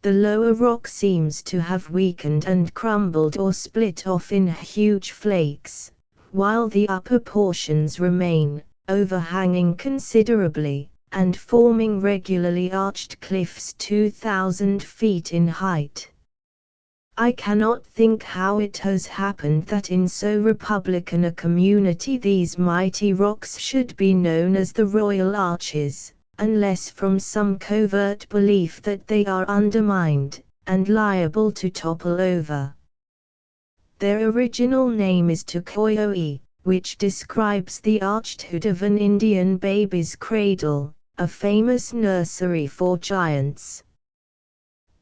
The lower rock seems to have weakened and crumbled or split off in huge flakes, while the upper portions remain, overhanging considerably, and forming regularly arched cliffs 2,000 feet in height. I cannot think how it has happened that in so republican a community these mighty rocks should be known as the Royal Arches, unless from some covert belief that they are undermined, and liable to topple over. Their original name is Tukoyoi, which describes the arched hood of an Indian baby's cradle, a famous nursery for giants.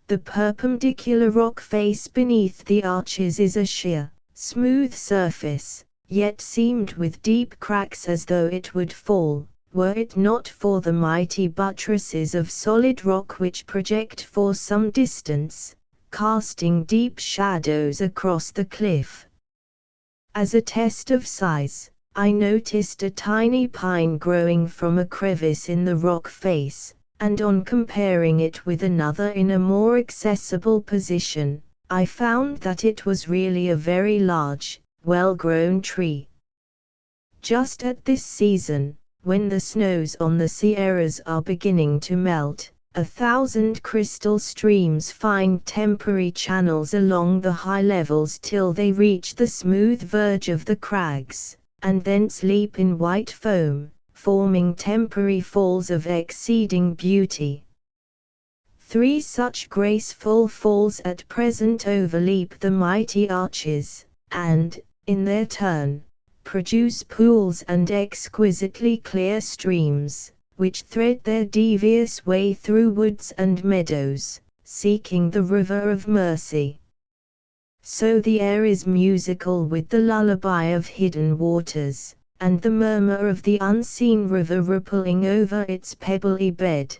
The perpendicular rock face beneath the arches is a sheer, smooth surface, yet seamed with deep cracks as though it would fall, were it not for the mighty buttresses of solid rock which project for some distance, casting deep shadows across the cliff. As a test of size, I noticed a tiny pine growing from a crevice in the rock face, and on comparing it with another in a more accessible position, I found that it was really a very large, well-grown tree. Just at this season, when the snows on the Sierras are beginning to melt, 1,000 crystal streams find temporary channels along the high levels till they reach the smooth verge of the crags, and thence leap in white foam, forming temporary falls of exceeding beauty. 3 such graceful falls at present overleap the mighty arches, and, in their turn, produce pools and exquisitely clear streams, which thread their devious way through woods and meadows, seeking the river of mercy. So the air is musical with the lullaby of hidden waters, and the murmur of the unseen river rippling over its pebbly bed.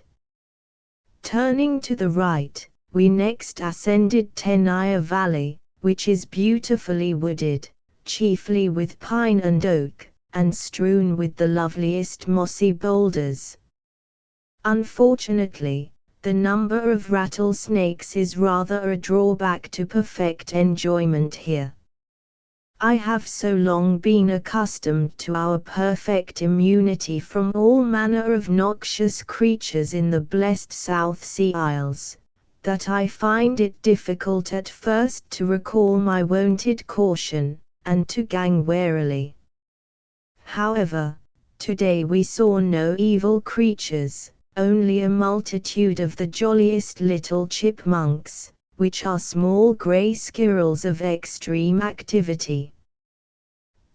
Turning to the right, we next ascended Tenaya Valley, which is beautifully wooded, chiefly with pine and oak, and strewn with the loveliest mossy boulders. Unfortunately, the number of rattlesnakes is rather a drawback to perfect enjoyment here. I have so long been accustomed to our perfect immunity from all manner of noxious creatures in the blessed South Sea Isles, that I find it difficult at first to recall my wonted caution, and to gang warily. However, today we saw no evil creatures, only a multitude of the jolliest little chipmunks, which are small grey squirrels of extreme activity.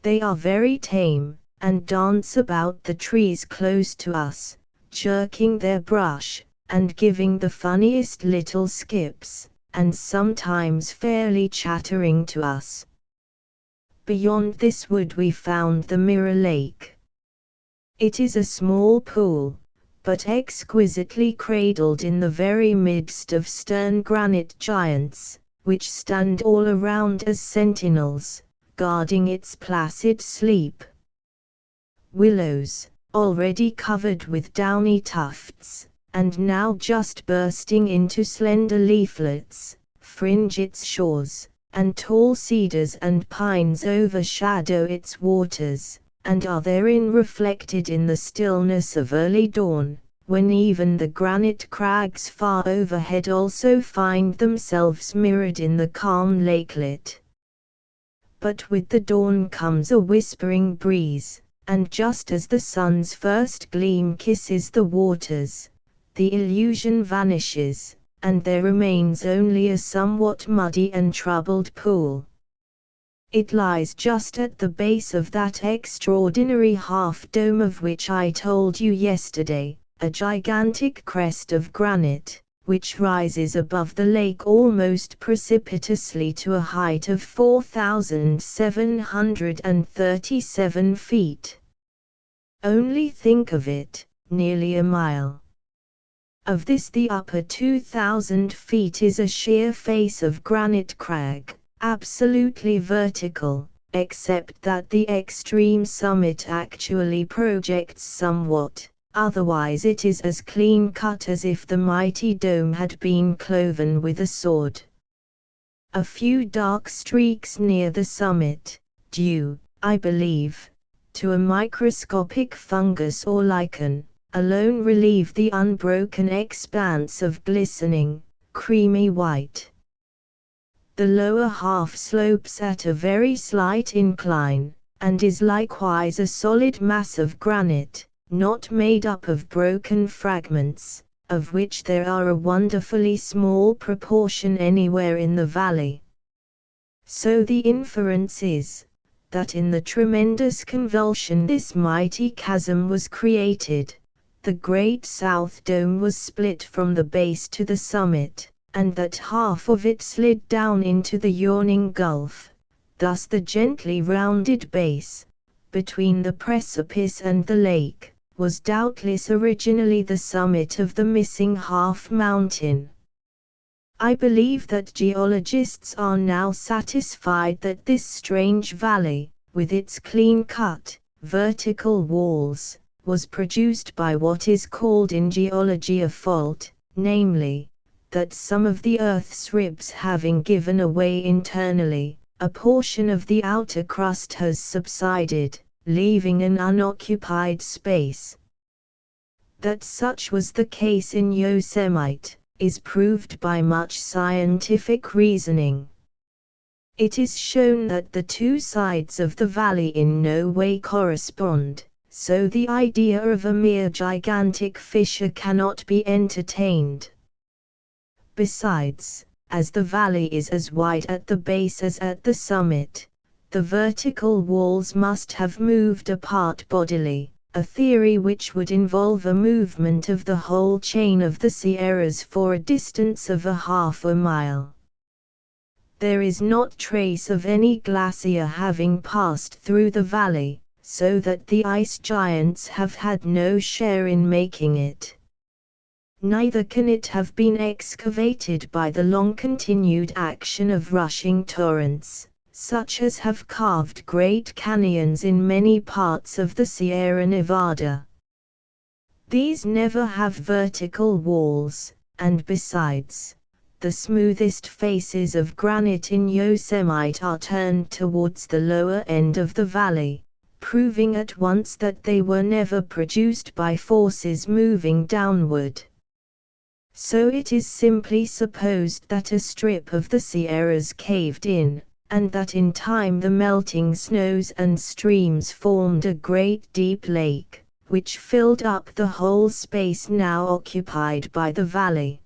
They are very tame, and dance about the trees close to us, jerking their brush, and giving the funniest little skips, and sometimes fairly chattering to us. Beyond this wood we found the Mirror Lake. It is a small pool, but exquisitely cradled in the very midst of stern granite giants, which stand all around as sentinels, guarding its placid sleep. Willows, already covered with downy tufts, and now just bursting into slender leaflets, fringe its shores, and tall cedars and pines overshadow its waters, and are therein reflected in the stillness of early dawn, when even the granite crags far overhead also find themselves mirrored in the calm lakelet. But with the dawn comes a whispering breeze, and just as the sun's first gleam kisses the waters, the illusion vanishes, and there remains only a somewhat muddy and troubled pool. It lies just at the base of that extraordinary half-dome of which I told you yesterday, a gigantic crest of granite, which rises above the lake almost precipitously to a height of 4,737 feet. Only think of it, nearly a mile. Of this the upper 2,000 feet is a sheer face of granite crag, absolutely vertical, except that the extreme summit actually projects somewhat, otherwise it is as clean-cut as if the mighty dome had been cloven with a sword. A few dark streaks near the summit, due, I believe, to a microscopic fungus or lichen, alone relieve the unbroken expanse of glistening, creamy white. The lower half slopes at a very slight incline, and is likewise a solid mass of granite, not made up of broken fragments, of which there are a wonderfully small proportion anywhere in the valley. So the inference is, that in the tremendous convulsion this mighty chasm was created, the great south dome was split from the base to the summit, and that half of it slid down into the yawning gulf. Thus the gently rounded base, between the precipice and the lake, was doubtless originally the summit of the missing half-mountain. I believe that geologists are now satisfied that this strange valley, with its clean-cut, vertical walls, was produced by what is called in geology a fault, namely, that some of the earth's ribs having given away internally, a portion of the outer crust has subsided, leaving an unoccupied space. That such was the case in Yosemite is proved by much scientific reasoning. It is shown that the two sides of the valley in no way correspond, so the idea of a mere gigantic fissure cannot be entertained. Besides, as the valley is as wide at the base as at the summit, the vertical walls must have moved apart bodily, a theory which would involve a movement of the whole chain of the Sierras for a distance of a half a mile. There is not trace of any glacier having passed through the valley, so that the ice giants have had no share in making it. Neither can it have been excavated by the long-continued action of rushing torrents, such as have carved great canyons in many parts of the Sierra Nevada. These never have vertical walls, and besides, the smoothest faces of granite in Yosemite are turned towards the lower end of the valley, proving at once that they were never produced by forces moving downward. So it is simply supposed that a strip of the Sierras caved in, and that in time the melting snows and streams formed a great deep lake, which filled up the whole space now occupied by the valley.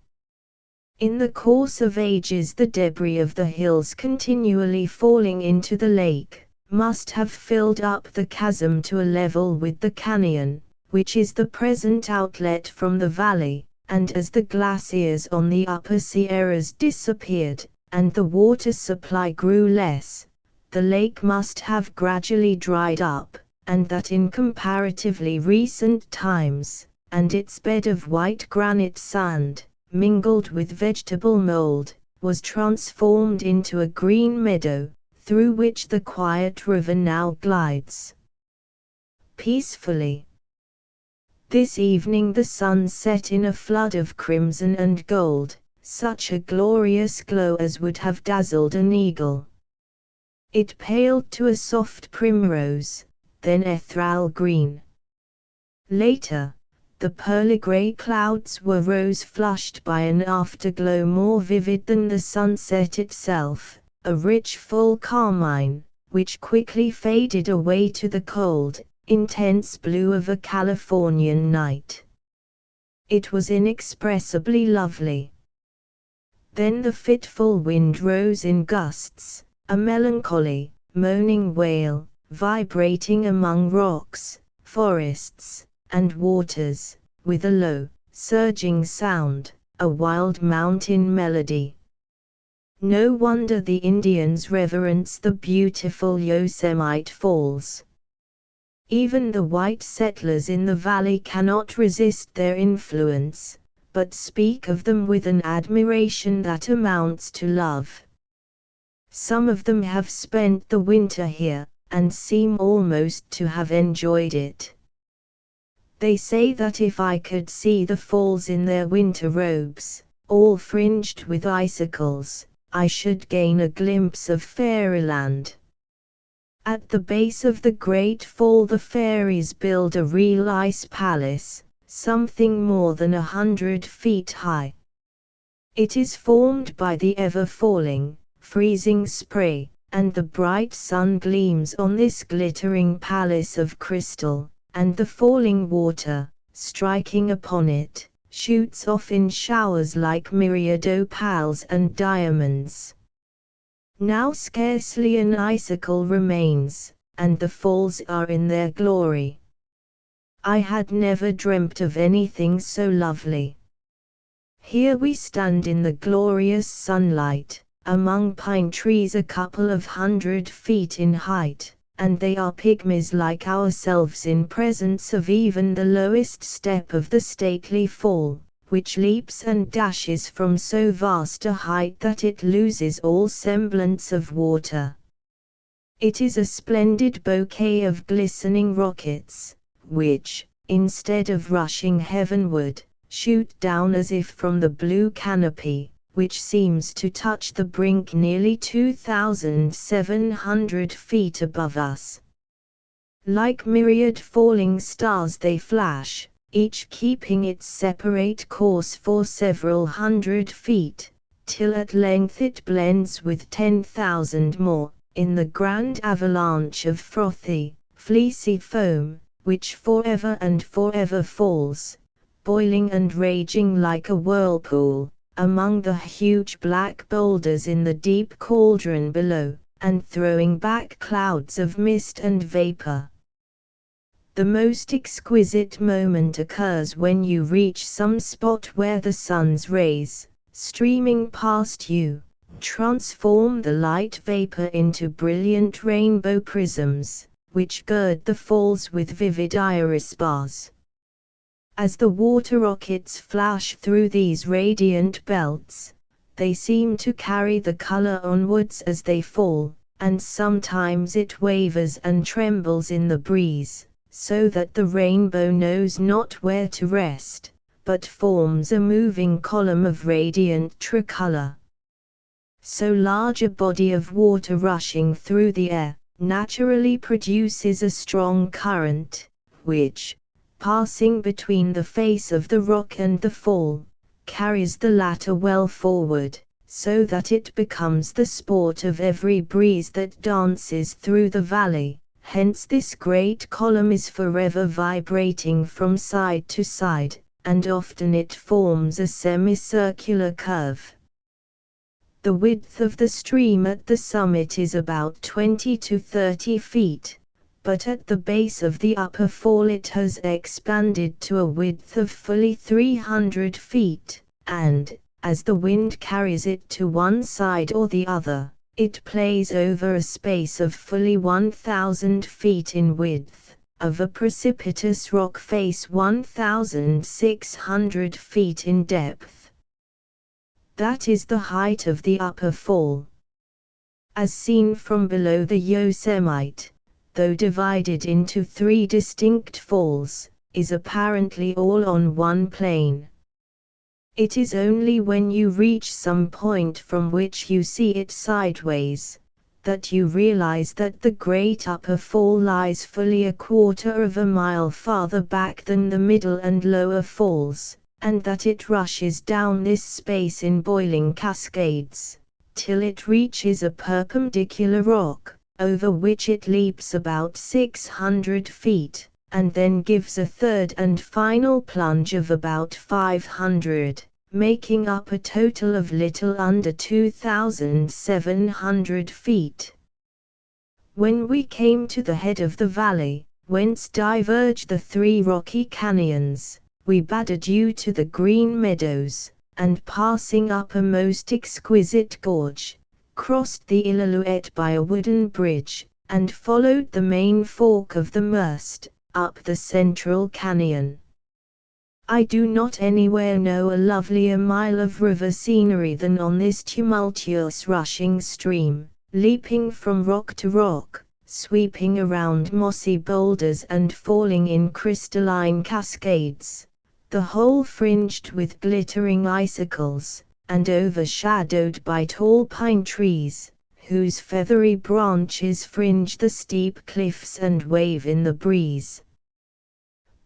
In the course of ages the debris of the hills continually falling into the lake, must have filled up the chasm to a level with the canyon, which is the present outlet from the valley, and as the glaciers on the upper Sierras disappeared, and the water supply grew less, the lake must have gradually dried up, and that in comparatively recent times, and its bed of white granite sand, mingled with vegetable mold, was transformed into a green meadow, through which the quiet river now glides peacefully. This evening the sun set in a flood of crimson and gold, such a glorious glow as would have dazzled an eagle. It paled to a soft primrose, then ethereal green. Later, the pearly-grey clouds were rose-flushed by an afterglow more vivid than the sunset itself, a rich full carmine, which quickly faded away to the cold, intense blue of a Californian night. It was inexpressibly lovely. Then the fitful wind rose in gusts, a melancholy, moaning wail, vibrating among rocks, forests, and waters, with a low, surging sound, a wild mountain melody. No wonder the Indians reverence the beautiful Yosemite Falls. Even the white settlers in the valley cannot resist their influence, but speak of them with an admiration that amounts to love. Some of them have spent the winter here, and seem almost to have enjoyed it. They say that if I could see the falls in their winter robes, all fringed with icicles, I should gain a glimpse of fairyland. At the base of the great fall the fairies build a real ice palace, something more than 100 feet high. It is formed by the ever-falling, freezing spray, and the bright sun gleams on this glittering palace of crystal, and the falling water, striking upon it, shoots off in showers like myriad opals and diamonds. Now scarcely an icicle remains, and the falls are in their glory. I had never dreamt of anything so lovely. Here we stand in the glorious sunlight, among pine trees a couple of 100 feet in height, and they are pygmies like ourselves in presence of even the lowest step of the stately fall, which leaps and dashes from so vast a height that it loses all semblance of water. It is a splendid bouquet of glistening rockets, which, instead of rushing heavenward, shoot down as if from the blue canopy, which seems to touch the brink nearly 2,700 feet above us. Like myriad falling stars they flash, each keeping its separate course for several hundred feet, till at length it blends with 10,000 more, in the grand avalanche of frothy, fleecy foam, which forever and forever falls, boiling and raging like a whirlpool, among the huge black boulders in the deep cauldron below, and throwing back clouds of mist and vapor. The most exquisite moment occurs when you reach some spot where the sun's rays, streaming past you, transform the light vapor into brilliant rainbow prisms, which gird the falls with vivid iris bars. As the water rockets flash through these radiant belts, they seem to carry the color onwards as they fall, and sometimes it wavers and trembles in the breeze, so that the rainbow knows not where to rest, but forms a moving column of radiant tricolor. So large a body of water rushing through the air, naturally produces a strong current, which, passing between the face of the rock and the fall, carries the latter well forward, so that it becomes the sport of every breeze that dances through the valley. Hence this great column is forever vibrating from side to side, and often it forms a semicircular curve. The width of the stream at the summit is about 20 to 30 feet, but at the base of the upper fall it has expanded to a width of fully 300 feet, and, as the wind carries it to one side or the other, it plays over a space of fully 1,000 feet in width, of a precipitous rock face 1,600 feet in depth. That is the height of the upper fall. As seen from below, the Yosemite, though divided into 3 distinct falls, is apparently all on one plane. It is only when you reach some point from which you see it sideways, that you realize that the great upper fall lies fully a quarter of a mile farther back than the middle and lower falls, and that it rushes down this space in boiling cascades, till it reaches a perpendicular rock, over which it leaps about 600 feet, and then gives a third and final plunge of about 500, making up a total of little under 2,700 feet. When we came to the head of the valley, whence diverge the 3 rocky canyons, we bade adieu to the green meadows, and passing up a most exquisite gorge, crossed the Illilouette by a wooden bridge, and followed the main fork of the Merced, up the central canyon. I do not anywhere know a lovelier mile of river scenery than on this tumultuous rushing stream, leaping from rock to rock, sweeping around mossy boulders and falling in crystalline cascades, the whole fringed with glittering icicles, and overshadowed by tall pine trees, whose feathery branches fringe the steep cliffs and wave in the breeze.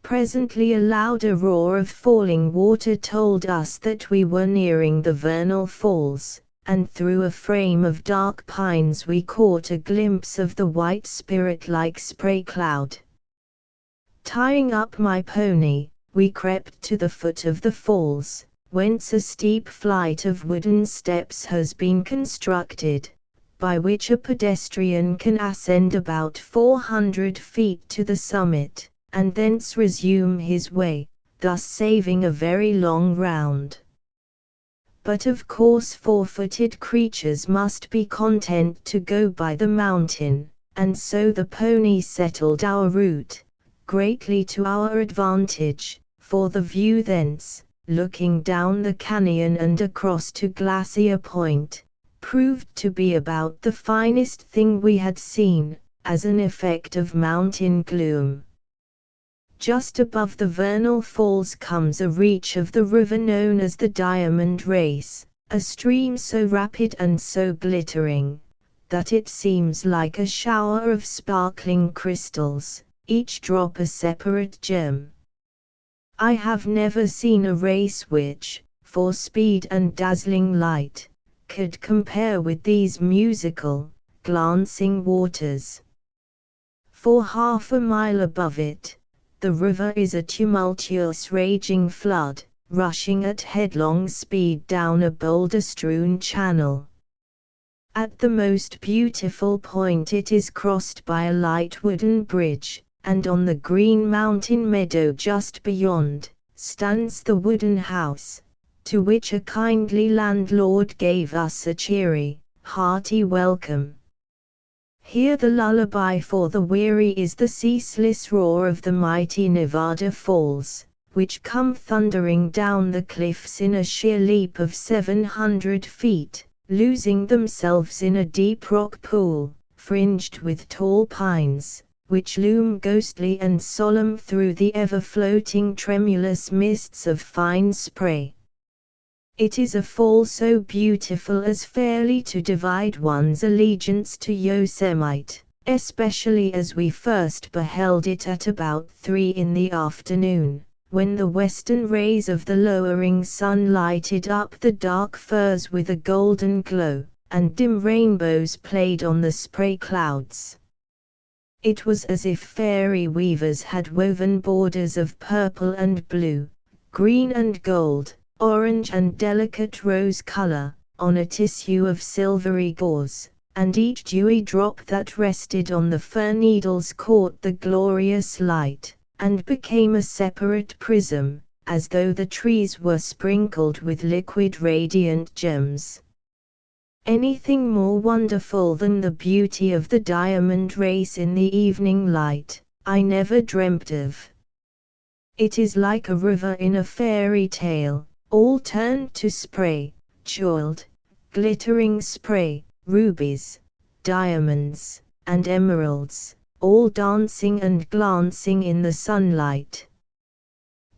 Presently a louder roar of falling water told us that we were nearing the vernal falls, and through a frame of dark pines we caught a glimpse of the white spirit-like spray cloud. Tying up my pony, we crept to the foot of the falls, whence a steep flight of wooden steps has been constructed, by which a pedestrian can ascend about 400 feet to the summit, and thence resume his way, thus saving a very long round. But of course 4-footed creatures must be content to go by the mountain, and so the pony settled our route, greatly to our advantage, for the view thence, looking down the canyon and across to Glacier Point, proved to be about the finest thing we had seen, as an effect of mountain gloom. Just above the vernal falls comes a reach of the river known as the Diamond Race, a stream so rapid and so glittering, that it seems like a shower of sparkling crystals, each drop a separate gem. I have never seen a race which, for speed and dazzling light, could compare with these musical, glancing waters. For half a mile above it, the river is a tumultuous raging flood, rushing at headlong speed down a boulder-strewn channel. At the most beautiful point it is crossed by a light wooden bridge, and on the green mountain meadow just beyond, stands the wooden house, to which a kindly landlord gave us a cheery, hearty welcome. Here the lullaby for the weary is the ceaseless roar of the mighty Nevada Falls, which come thundering down the cliffs in a sheer leap of 700 feet, losing themselves in a deep rock pool, fringed with tall pines, which loom ghostly and solemn through the ever-floating tremulous mists of fine spray. It is a fall so beautiful as fairly to divide one's allegiance to Yosemite, especially as we first beheld it at about 3 in the afternoon, when the western rays of the lowering sun lighted up the dark firs with a golden glow, and dim rainbows played on the spray clouds. It was as if fairy weavers had woven borders of purple and blue, green and gold, orange and delicate rose color, on a tissue of silvery gauze, and each dewy drop that rested on the fir needles caught the glorious light, and became a separate prism, as though the trees were sprinkled with liquid radiant gems. Anything more wonderful than the beauty of the Diamond Race in the evening light, I never dreamt of. It is like a river in a fairy tale, all turned to spray, jeweled, glittering spray, rubies, diamonds, and emeralds, all dancing and glancing in the sunlight.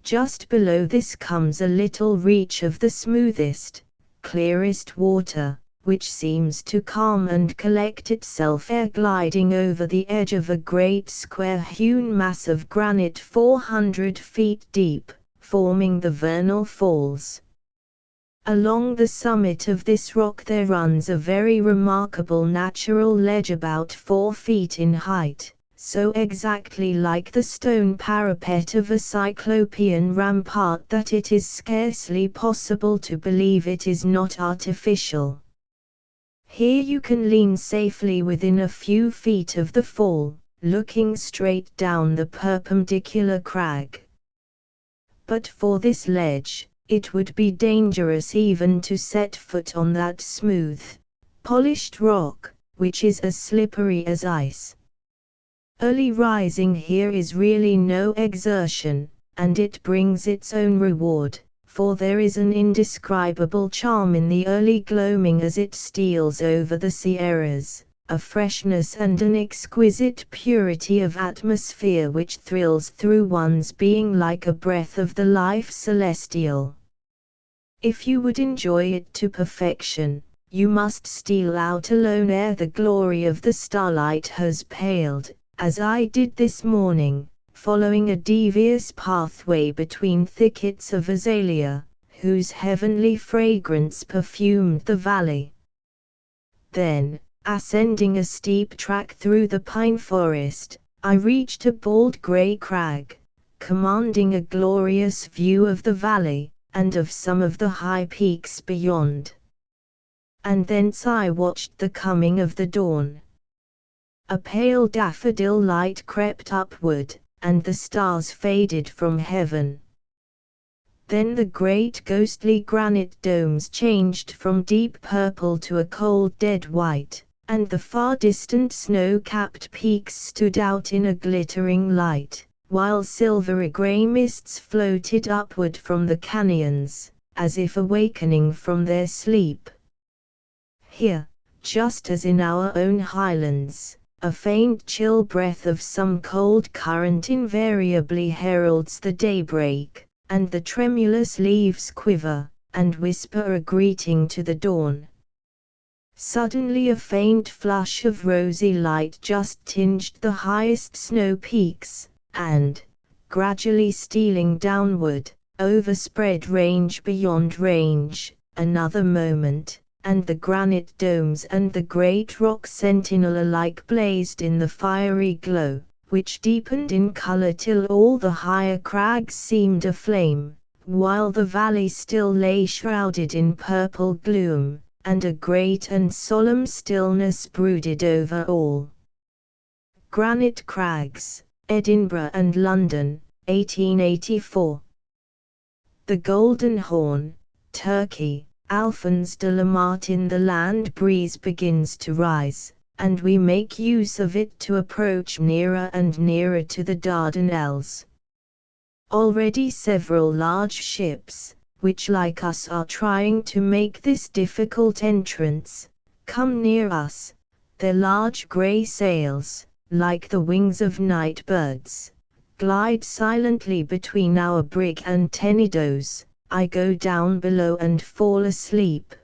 Just below this comes a little reach of the smoothest, clearest water, which seems to calm and collect itself ere gliding over the edge of a great square-hewn mass of granite 400 feet deep, forming the vernal falls. Along the summit of this rock there runs a very remarkable natural ledge about 4 feet in height, so exactly like the stone parapet of a Cyclopean rampart that it is scarcely possible to believe it is not artificial. Here you can lean safely within a few feet of the fall, looking straight down the perpendicular crag. But for this ledge, it would be dangerous even to set foot on that smooth, polished rock, which is as slippery as ice. Early rising here is really no exertion, and it brings its own reward, for there is an indescribable charm in the early gloaming as it steals over the Sierras, a freshness and an exquisite purity of atmosphere which thrills through one's being like a breath of the life celestial. If you would enjoy it to perfection, you must steal out alone ere the glory of the starlight has paled, as I did this morning, following a devious pathway between thickets of azalea, whose heavenly fragrance perfumed the valley. Then, ascending a steep track through the pine forest, I reached a bold grey crag, commanding a glorious view of the valley, and of some of the high peaks beyond. And thence I watched the coming of the dawn. A pale daffodil light crept upward, and the stars faded from heaven. Then the great ghostly granite domes changed from deep purple to a cold dead white, and the far distant snow-capped peaks stood out in a glittering light, while silvery grey mists floated upward from the canyons, as if awakening from their sleep. Here, just as in our own highlands, a faint chill breath of some cold current invariably heralds the daybreak, and the tremulous leaves quiver, and whisper a greeting to the dawn. Suddenly a faint flush of rosy light just tinged the highest snow peaks, and, gradually stealing downward, overspread range beyond range. Another moment, and the granite domes and the great rock sentinel alike blazed in the fiery glow, which deepened in color till all the higher crags seemed aflame, while the valley still lay shrouded in purple gloom, and a great and solemn stillness brooded over all. Granite Crags, Edinburgh and London, 1884. The Golden Horn, Turkey. Alphonse de Lamartine. The land breeze begins to rise, and we make use of it to approach nearer and nearer to the Dardanelles. Already several large ships, which like us are trying to make this difficult entrance, come near us, their large grey sails, like the wings of night birds, glide silently between our brig and Tenedos. I go down below and fall asleep.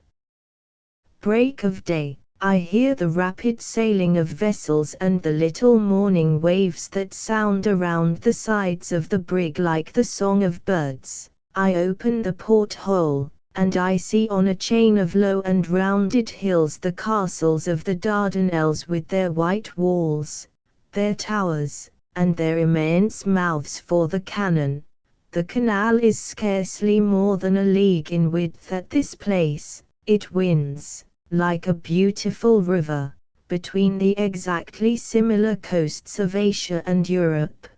Break of day, I hear the rapid sailing of vessels and the little morning waves that sound around the sides of the brig like the song of birds. I open the porthole, and I see on a chain of low and rounded hills the castles of the Dardanelles with their white walls, their towers, and their immense mouths for the cannon. The canal is scarcely more than a league in width at this place. It winds, like a beautiful river, between the exactly similar coasts of Asia and Europe.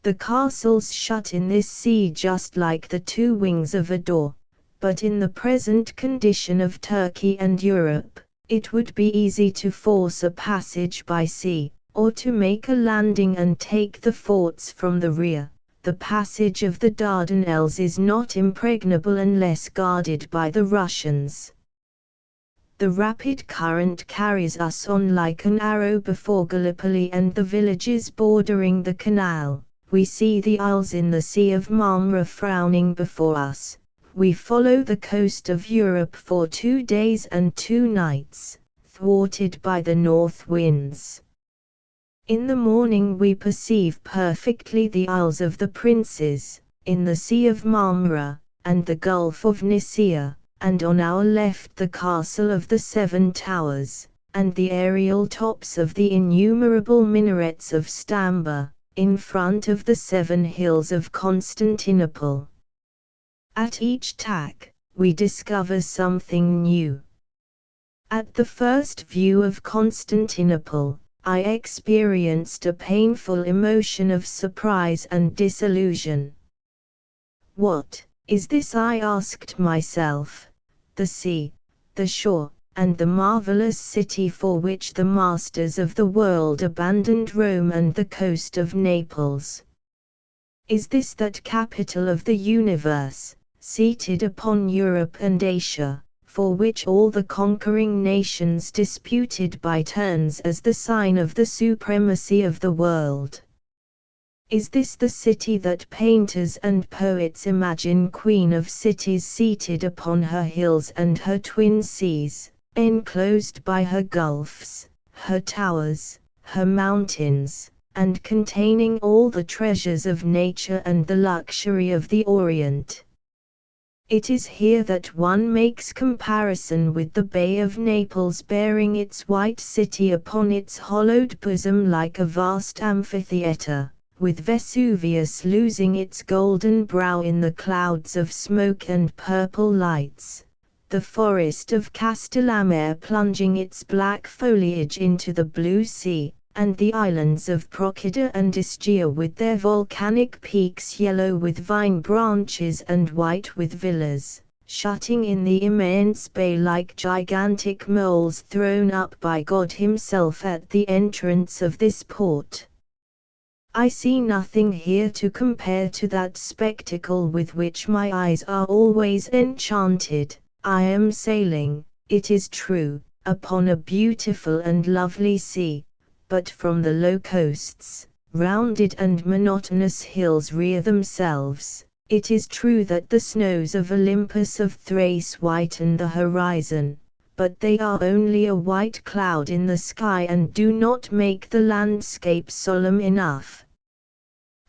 The castles shut in this sea just like the two wings of a door, but in the present condition of Turkey and Europe, it would be easy to force a passage by sea, or to make a landing and take the forts from the rear. The passage of the Dardanelles is not impregnable unless guarded by the Russians. The rapid current carries us on like an arrow before Gallipoli and the villages bordering the canal. We see the isles in the Sea of Marmara frowning before us. We follow the coast of Europe for 2 days and 2 nights, thwarted by the north winds. In the morning we perceive perfectly the Isles of the Princes, in the Sea of Marmara, and the Gulf of Nicaea, and on our left the Castle of the Seven Towers, and the aerial tops of the innumerable minarets of Stamboul, in front of the 7 hills of Constantinople. At each tack, we discover something new. At the first view of Constantinople, I experienced a painful emotion of surprise and disillusion. What is this? I asked myself. The sea, the shore, and the marvelous city for which the masters of the world abandoned Rome and the coast of Naples. Is this that capital of the universe, seated upon Europe and Asia, for which all the conquering nations disputed by turns as the sign of the supremacy of the world. Is this the city that painters and poets imagine, queen of cities seated upon her hills and her twin seas, enclosed by her gulfs, her towers, her mountains, and containing all the treasures of nature and the luxury of the Orient? It is here that one makes comparison with the Bay of Naples, bearing its white city upon its hollowed bosom like a vast amphitheatre, with Vesuvius losing its golden brow in the clouds of smoke and purple lights, the forest of Castellamare plunging its black foliage into the blue sea, and the islands of Procida and Ischia with their volcanic peaks yellow with vine branches and white with villas, shutting in the immense bay like gigantic moles thrown up by God Himself at the entrance of this port. I see nothing here to compare to that spectacle with which my eyes are always enchanted. I am sailing, it is true, upon a beautiful and lovely sea, but from the low coasts, rounded and monotonous hills rear themselves. It is true that the snows of Olympus of Thrace whiten the horizon, but they are only a white cloud in the sky and do not make the landscape solemn enough.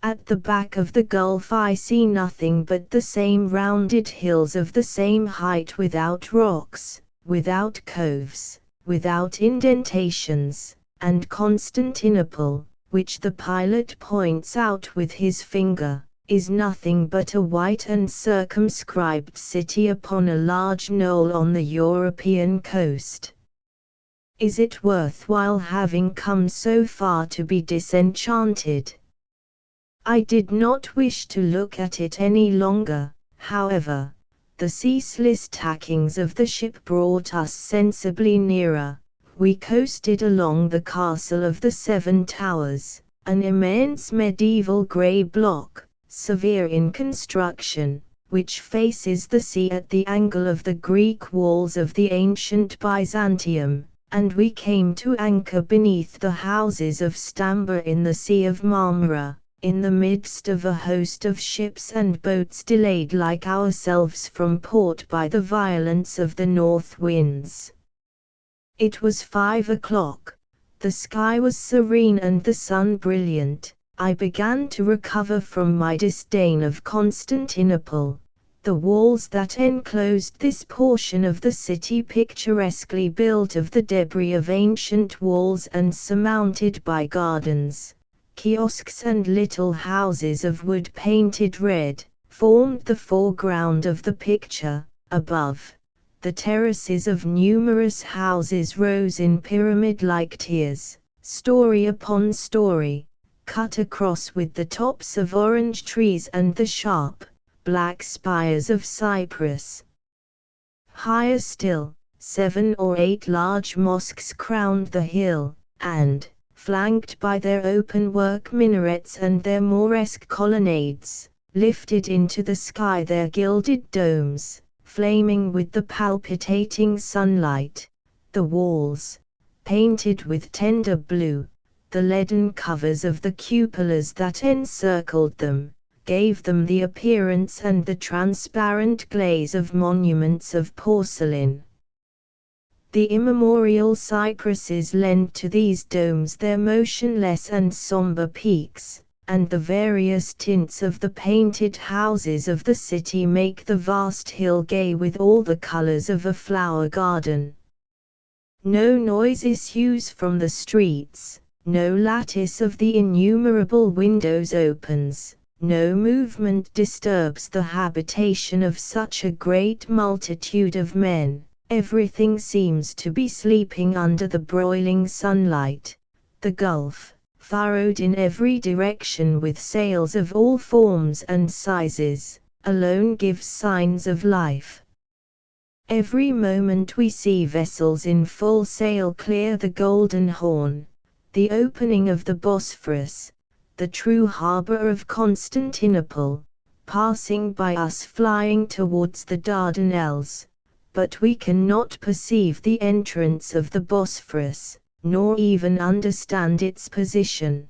At the back of the gulf I see nothing but the same rounded hills of the same height, without rocks, without coves, without indentations, and Constantinople, which the pilot points out with his finger, is nothing but a white and circumscribed city upon a large knoll on the European coast. Is it worthwhile having come so far to be disenchanted? I did not wish to look at it any longer, however. The ceaseless tackings of the ship brought us sensibly nearer. We coasted along the Castle of the Seven Towers, an immense medieval grey block, severe in construction, which faces the sea at the angle of the Greek walls of the ancient Byzantium, and we came to anchor beneath the houses of Stambour in the Sea of Marmara, in the midst of a host of ships and boats delayed like ourselves from port by the violence of the north winds. It was 5 o'clock, the sky was serene and the sun brilliant. I began to recover from my disdain of Constantinople. The walls that enclosed this portion of the city, picturesquely built of the debris of ancient walls and surmounted by gardens, kiosks and little houses of wood painted red, formed the foreground of the picture. Above, the terraces of numerous houses rose in pyramid-like tiers, story upon story, cut across with the tops of orange trees and the sharp, black spires of cypress. Higher still, 7 or 8 large mosques crowned the hill, and, flanked by their open-work minarets and their Moresque colonnades, lifted into the sky their gilded domes, flaming with the palpitating sunlight. The walls, painted with tender blue, the leaden covers of the cupolas that encircled them, gave them the appearance and the transparent glaze of monuments of porcelain. The immemorial cypresses lend to these domes their motionless and somber peaks, and the various tints of the painted houses of the city make the vast hill gay with all the colors of a flower garden. No noise issues from the streets, no lattice of the innumerable windows opens, no movement disturbs the habitation of such a great multitude of men. Everything seems to be sleeping under the broiling sunlight. The gulf, furrowed in every direction with sails of all forms and sizes, alone gives signs of life. Every moment we see vessels in full sail clear the Golden Horn, the opening of the Bosphorus, the true harbor of Constantinople, passing by us flying towards the Dardanelles, but we cannot perceive the entrance of the Bosphorus, nor even understand its position.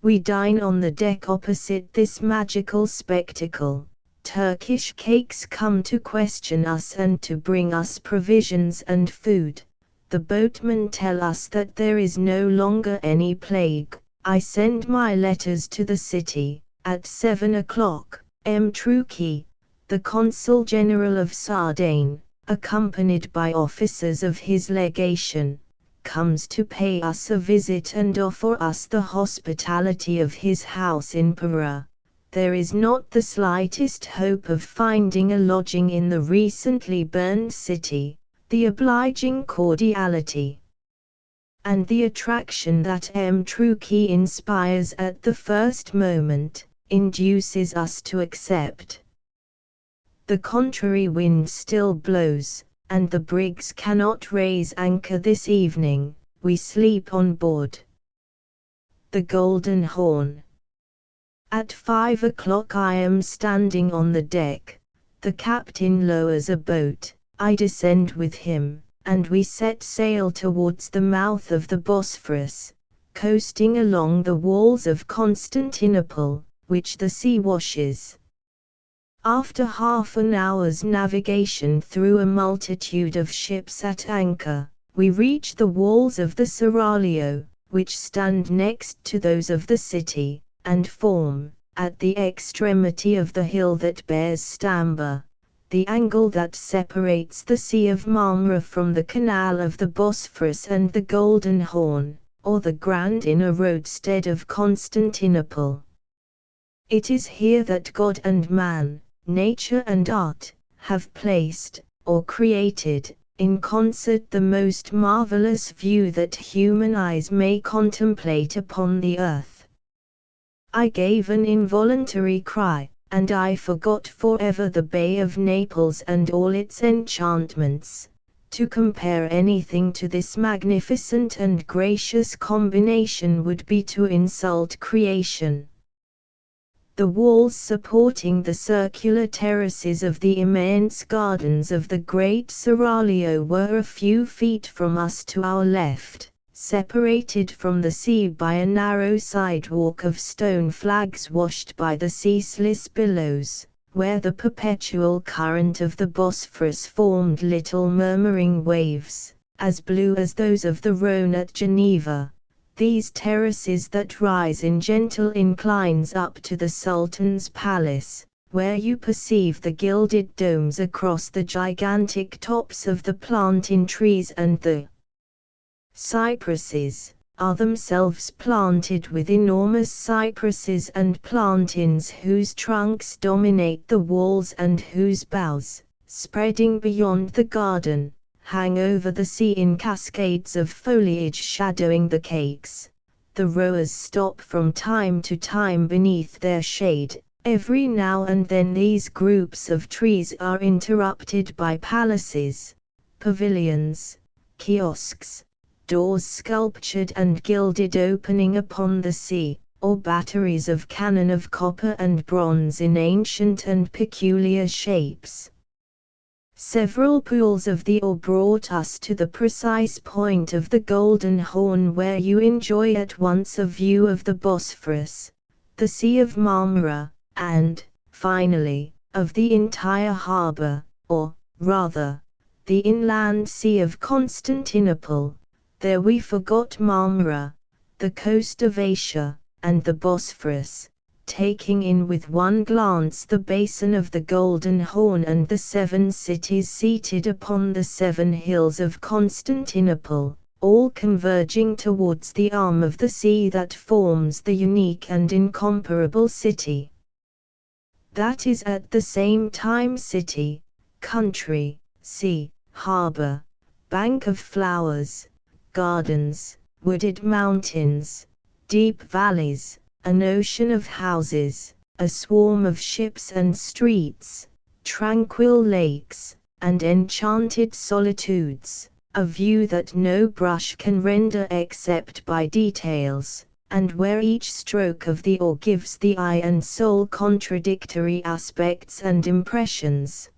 We dine on the deck opposite this magical spectacle. Turkish cakes come to question us and to bring us provisions and food. The boatmen tell us that there is no longer any plague. I send my letters to the city. At 7 o'clock, M. Trucchi, the Consul General of Sardaigne, accompanied by officers of his legation, comes to pay us a visit and offer us the hospitality of his house in Pera. There is not the slightest hope of finding a lodging in the recently burned city. The obliging cordiality and the attraction that M. Trucchi inspires at the first moment, induces us to accept. The contrary wind still blows, and the brigs cannot raise anchor this evening. We sleep on board the Golden Horn. At 5 o'clock I am standing on the deck. The captain lowers a boat. I descend with him, and we set sail towards the mouth of the Bosphorus, coasting along the walls of Constantinople, which the sea washes. After half an hour's navigation through a multitude of ships at anchor, we reach the walls of the Seraglio, which stand next to those of the city, and form, at the extremity of the hill that bears Stambour, the angle that separates the Sea of Marmara from the canal of the Bosphorus and the Golden Horn, or the grand inner roadstead of Constantinople. It is here that God and man, nature and art, have placed, or created, in concert the most marvelous view that human eyes may contemplate upon the earth. I gave an involuntary cry, and I forgot forever the Bay of Naples and all its enchantments. To compare anything to this magnificent and gracious combination would be to insult creation. The walls supporting the circular terraces of the immense gardens of the great Seraglio were a few feet from us to our left, separated from the sea by a narrow sidewalk of stone flags washed by the ceaseless billows, where the perpetual current of the Bosphorus formed little murmuring waves, as blue as those of the Rhone at Geneva. These terraces that rise in gentle inclines up to the Sultan's palace, where you perceive the gilded domes across the gigantic tops of the plantain trees, and the cypresses, are themselves planted with enormous cypresses and plantains whose trunks dominate the walls and whose boughs, spreading beyond the garden, hang over the sea in cascades of foliage shadowing the cakes. The rowers stop from time to time beneath their shade. Every now and then these groups of trees are interrupted by palaces, pavilions, kiosks, doors sculptured and gilded opening upon the sea, or batteries of cannon of copper and bronze in ancient and peculiar shapes. Several pools of the ore brought us to the precise point of the Golden Horn, where you enjoy at once a view of the Bosphorus, the Sea of Marmara, and, finally, of the entire harbour, or, rather, the inland sea of Constantinople. There we forgot Marmara, the coast of Asia, and the Bosphorus, taking in with one glance the basin of the Golden Horn and the 7 cities seated upon the 7 hills of Constantinople, all converging towards the arm of the sea that forms the unique and incomparable city. That is at the same time city, country, sea, harbour, bank of flowers, gardens, wooded mountains, deep valleys, an ocean of houses, a swarm of ships and streets, tranquil lakes, and enchanted solitudes, a view that no brush can render except by details, and where each stroke of the oar gives the eye and soul contradictory aspects and impressions.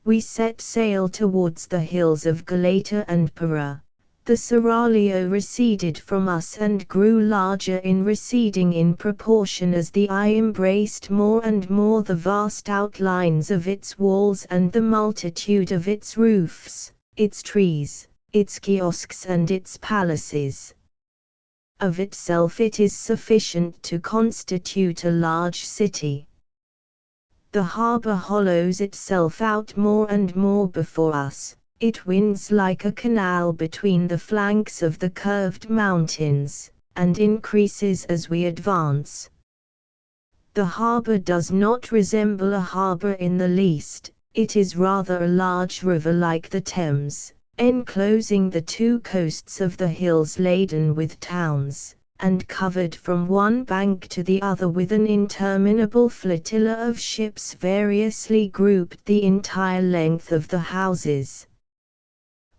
We set sail towards the hills of Galata and Pera. The Seraglio receded from us and grew larger receding in proportion as the eye embraced more and more the vast outlines of its walls and the multitude of its roofs, its trees, its kiosks and its palaces. Of itself it is sufficient to constitute a large city. The harbor hollows itself out more and more before us. It winds like a canal between the flanks of the curved mountains, and increases as we advance. The harbor does not resemble a harbor in the least, it is rather a large river like the Thames, enclosing the two coasts of the hills laden with towns, and covered from one bank to the other with an interminable flotilla of ships variously grouped the entire length of the houses.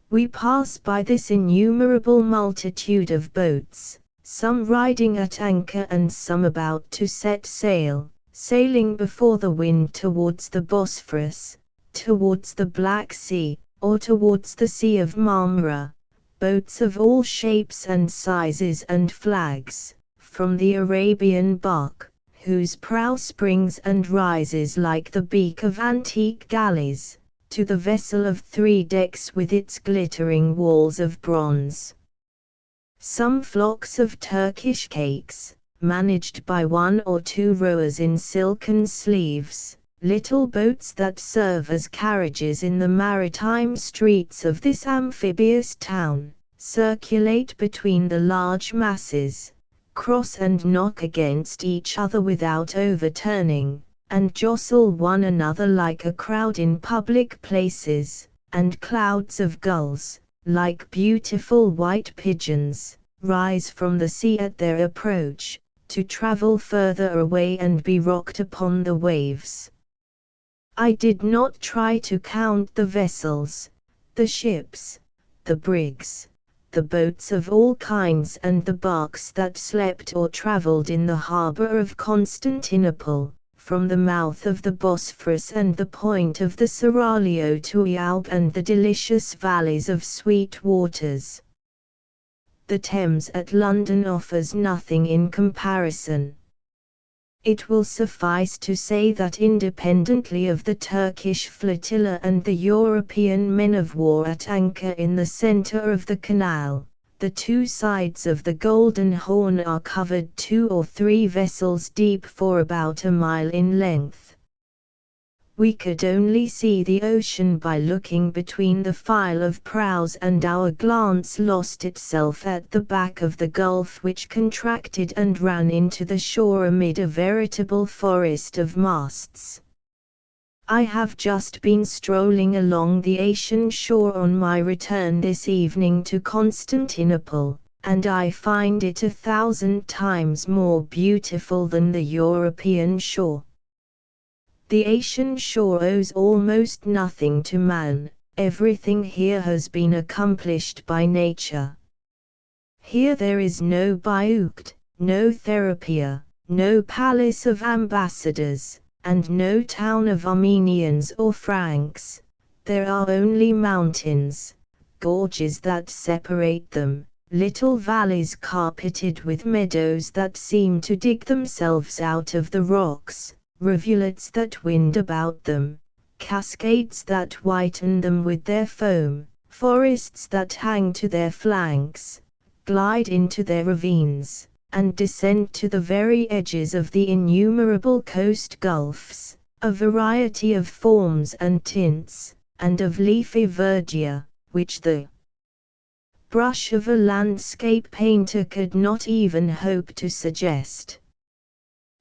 We pass by this innumerable multitude of boats, some riding at anchor and some about to set sail, sailing before the wind towards the Bosphorus, towards the Black Sea, or towards the Sea of Marmara, boats of all shapes and sizes and flags, from the Arabian bark, whose prow springs and rises like the beak of antique galleys, to the vessel of 3 decks with its glittering walls of bronze. Some flocks of Turkish cakes, managed by 1 or 2 rowers in silken sleeves, little boats that serve as carriages in the maritime streets of this amphibious town, circulate between the large masses, cross and knock against each other without overturning, and jostle one another like a crowd in public places, and clouds of gulls, like beautiful white pigeons, rise from the sea at their approach, to travel further away and be rocked upon the waves. I did not try to count the vessels, the ships, the brigs, the boats of all kinds and the barks that slept or travelled in the harbour of Constantinople, from the mouth of the Bosphorus and the point of the Seraglio to Ialp and the delicious valleys of sweet waters. The Thames at London offers nothing in comparison. It will suffice to say that independently of the Turkish flotilla and the European men of war at anchor in the center of the canal, the 2 sides of the Golden Horn are covered 2 or 3 vessels deep for about a mile in length. We could only see the ocean by looking between the file of prows, and our glance lost itself at the back of the gulf which contracted and ran into the shore amid a veritable forest of masts. I have just been strolling along the Asian shore on my return this evening to Constantinople, and I find it 1,000 times more beautiful than the European shore. The Asian shore owes almost nothing to man, everything here has been accomplished by nature. Here there is no Baiukt, no Therapia, no palace of ambassadors, and no town of Armenians or Franks. There are only mountains, gorges that separate them, little valleys carpeted with meadows that seem to dig themselves out of the rocks, rivulets that wind about them, cascades that whiten them with their foam, forests that hang to their flanks, glide into their ravines, and descend to the very edges of the innumerable coast gulfs, a variety of forms and tints, and of leafy verdure, which the brush of a landscape painter could not even hope to suggest.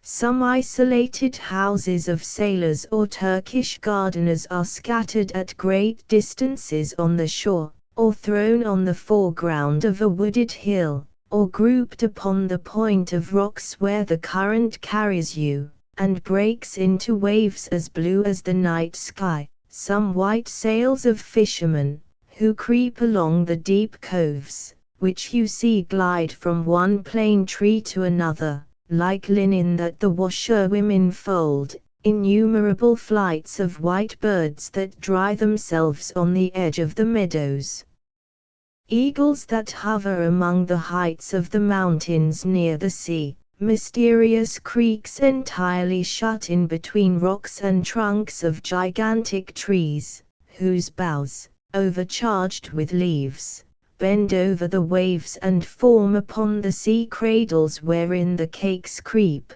Some isolated houses of sailors or Turkish gardeners are scattered at great distances on the shore, or thrown on the foreground of a wooded hill, or grouped upon the point of rocks where the current carries you, and breaks into waves as blue as the night sky, some white sails of fishermen, who creep along the deep coves, which you see glide from one plane tree to another, like linen that the washerwomen fold, innumerable flights of white birds that dry themselves on the edge of the meadows. Eagles that hover among the heights of the mountains near the sea, mysterious creeks entirely shut in between rocks and trunks of gigantic trees, whose boughs, overcharged with leaves, bend over the waves and form upon the sea cradles wherein the cakes creep.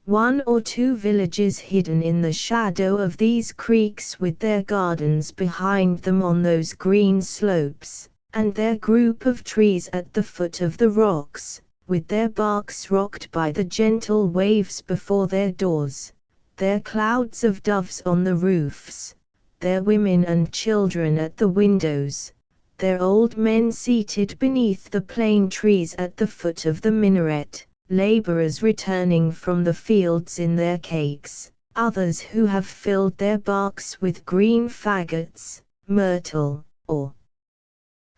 One or two villages hidden in the shadow of these creeks with their gardens behind them on those green slopes, and their group of trees at the foot of the rocks, with their barks rocked by the gentle waves before their doors, their clouds of doves on the roofs, their women and children at the windows, their old men seated beneath the plane trees at the foot of the minaret, laborers returning from the fields in their cakes, others who have filled their barks with green faggots, myrtle, or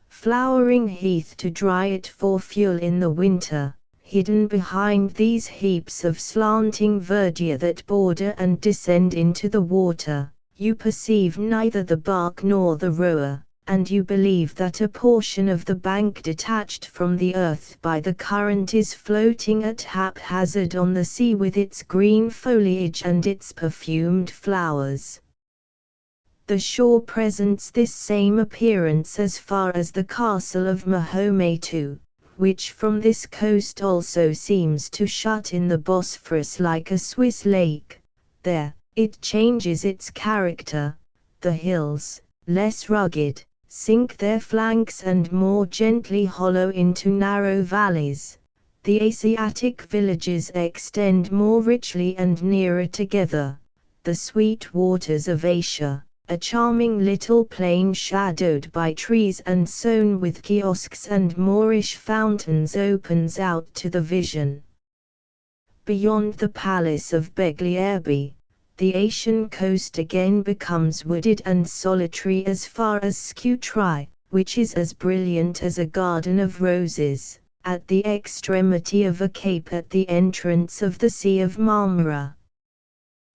flowering heath to dry it for fuel in the winter. Hidden behind these heaps of slanting verdure that border and descend into the water, you perceive neither the bark nor the rower, and you believe that a portion of the bank detached from the earth by the current is floating at haphazard on the sea with its green foliage and its perfumed flowers. The shore presents this same appearance as far as the castle of Mahometu, which from this coast also seems to shut in the Bosphorus like a Swiss lake. There, it changes its character. The hills, less rugged, sink their flanks and more gently hollow into narrow valleys. The Asiatic villages extend more richly and nearer together. The sweet waters of Asia, a charming little plain shadowed by trees and sown with kiosks and Moorish fountains, opens out to the vision. Beyond the palace of Begliarbe, the Asian coast again becomes wooded and solitary as far as Scutari, which is as brilliant as a garden of roses, at the extremity of a cape at the entrance of the Sea of Marmara.